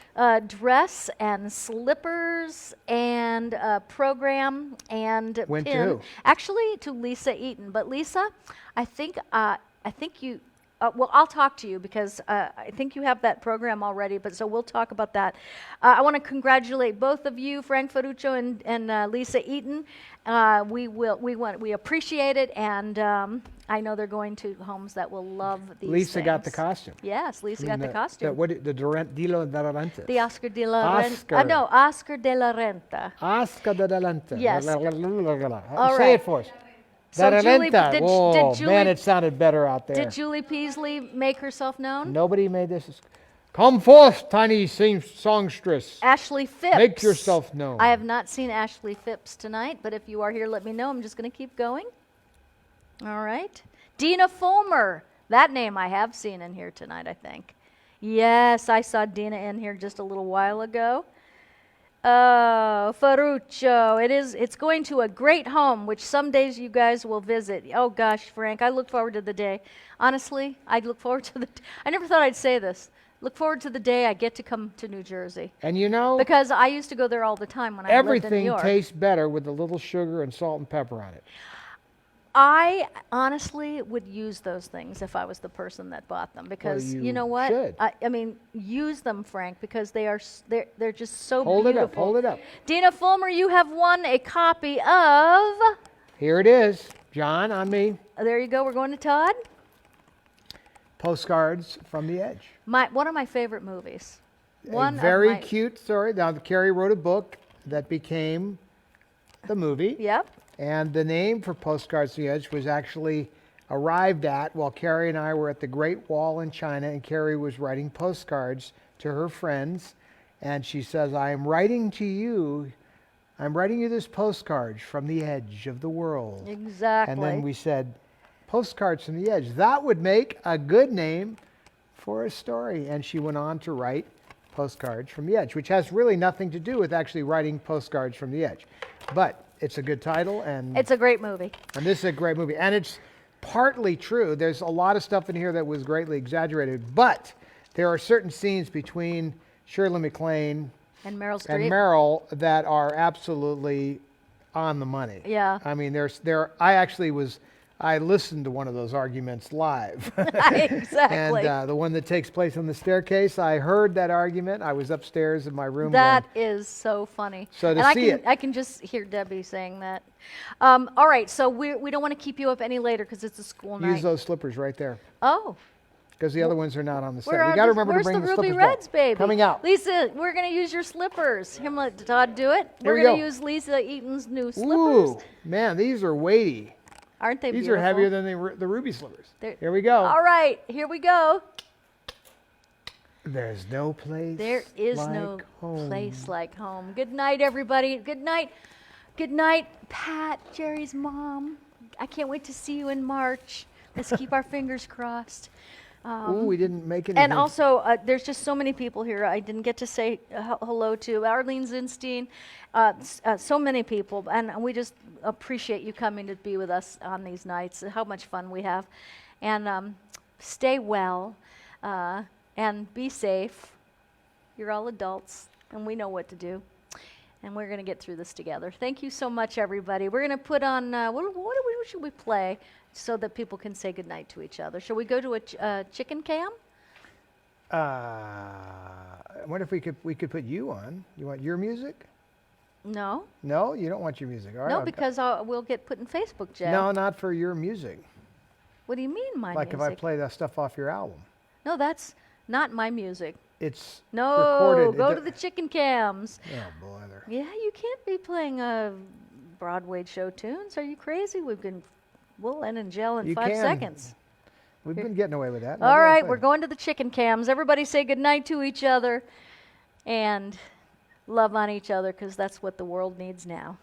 dress and slippers and program and Went to pin. who? Actually, to Lisa Eaton. But Lisa, I think you. Well, I'll talk to you because I think you have that program already. But so we'll talk about that. I want to congratulate both of you, Frank Ferruccio and Lisa Eaton. We appreciate it, and I know they're going to homes that will love these. Lisa things. got the costume. Yes, Lisa got the costume. The Di La Renta. The Oscar de la Renta. No, Oscar de la Renta. Oscar de la Renta. Yes. All Say it for us. So Julie, Whoa, did Julie, man, it sounded better out there. Did Julie Peasley make herself known? Nobody made this. Come forth, tiny songstress. Ashley Phipps. Make yourself known. I have not seen Ashley Phipps tonight, but if you are here, let me know. I'm just going to keep going. All right. Dina Fulmer. That name I have seen in here tonight, I think. Yes, I saw Dina in here just a little while ago. Oh, Ferruccio. It's going to a great home, which some days you guys will visit. Oh, gosh, Frank, I look forward to the day. Honestly, I look forward to I never thought I'd say this. Look forward to the day I get to come to New Jersey. And you know... Because I used to go there all the time when I lived in New York. Everything tastes better with a little sugar and salt and pepper on it. I honestly would use those things if I was the person that bought them, because well, you know what? Should. I mean, use them, Frank, because they're just so Hold beautiful. Hold it up. Dina Fulmer, you have won a copy of. Here it is, John, on me. There you go. We're going to Todd. Postcards from the Edge. One of my favorite movies. A very cute story. Now, Carrie wrote a book that became the movie. Yep. And the name for Postcards from the Edge was actually arrived at while Carrie and I were at the Great Wall in China, and Carrie was writing postcards to her friends. And she says, I'm writing you this postcard from the edge of the world. Exactly. And then we said, Postcards from the Edge. That would make a good name for a story. And she went on to write Postcards from the Edge, which has really nothing to do with actually writing Postcards from the Edge. But it's a good title, and it's a great movie. And this is a great movie. And it's partly true. There's a lot of stuff in here that was greatly exaggerated, but there are certain scenes between Shirley MacLaine and Meryl Streep and Meryl that are absolutely on the money. Yeah. I mean, I actually was I listened to one of those arguments live. Exactly. And the one that takes place on the staircase, I heard that argument. I was upstairs in my room. That is so funny. So to and see it. I can just hear Debbie saying that. All right, so we don't want to keep you up any later because it's a school night. Use those slippers right there. Oh. Because the other ones are not on the set. Where We are got to the- remember to where's bring the the Ruby slippers Reds, back. baby? Coming out. Lisa, we're going to use your slippers. Him let Todd do it. Here We're we going to go. use Lisa Eaton's new slippers. Ooh, man, these are weighty. Aren't they These beautiful? are heavier than the Ruby slippers. They're- Here we go. All right, here we go. There's no place There is like no home. place like home. Good night, everybody. Good night. Good night, Pat, Jerry's mom. I can't wait to see you in March. Let's keep our fingers crossed. Ooh, we didn't make any. And also, there's just so many people here I didn't get to say hello to. Arlene Zinstein, so many people. And we just appreciate you coming to be with us on these nights, how much fun we have. And stay well and be safe. You're all adults, and we know what to do. And we're going to get through this together. Thank you so much, everybody. We're going to put on, what should we play so that people can say goodnight to each other? Shall we go to a chicken cam? I wonder if we could put you on. You want your music? No. No, you don't want your music. All right. No, because we'll get put in Facebook jail. No, not for your music. What do you mean, my Like music? if I play that stuff off your album. No, that's not my music. It's No, recorded. go to the chicken cams. Oh, bother. Yeah, you can't be playing Broadway show tunes. Are you crazy? We'll end in jail in You 5 can. seconds. We've been getting away with that. All right, we're going to the chicken cams. Everybody say goodnight to each other and love on each other because that's what the world needs now.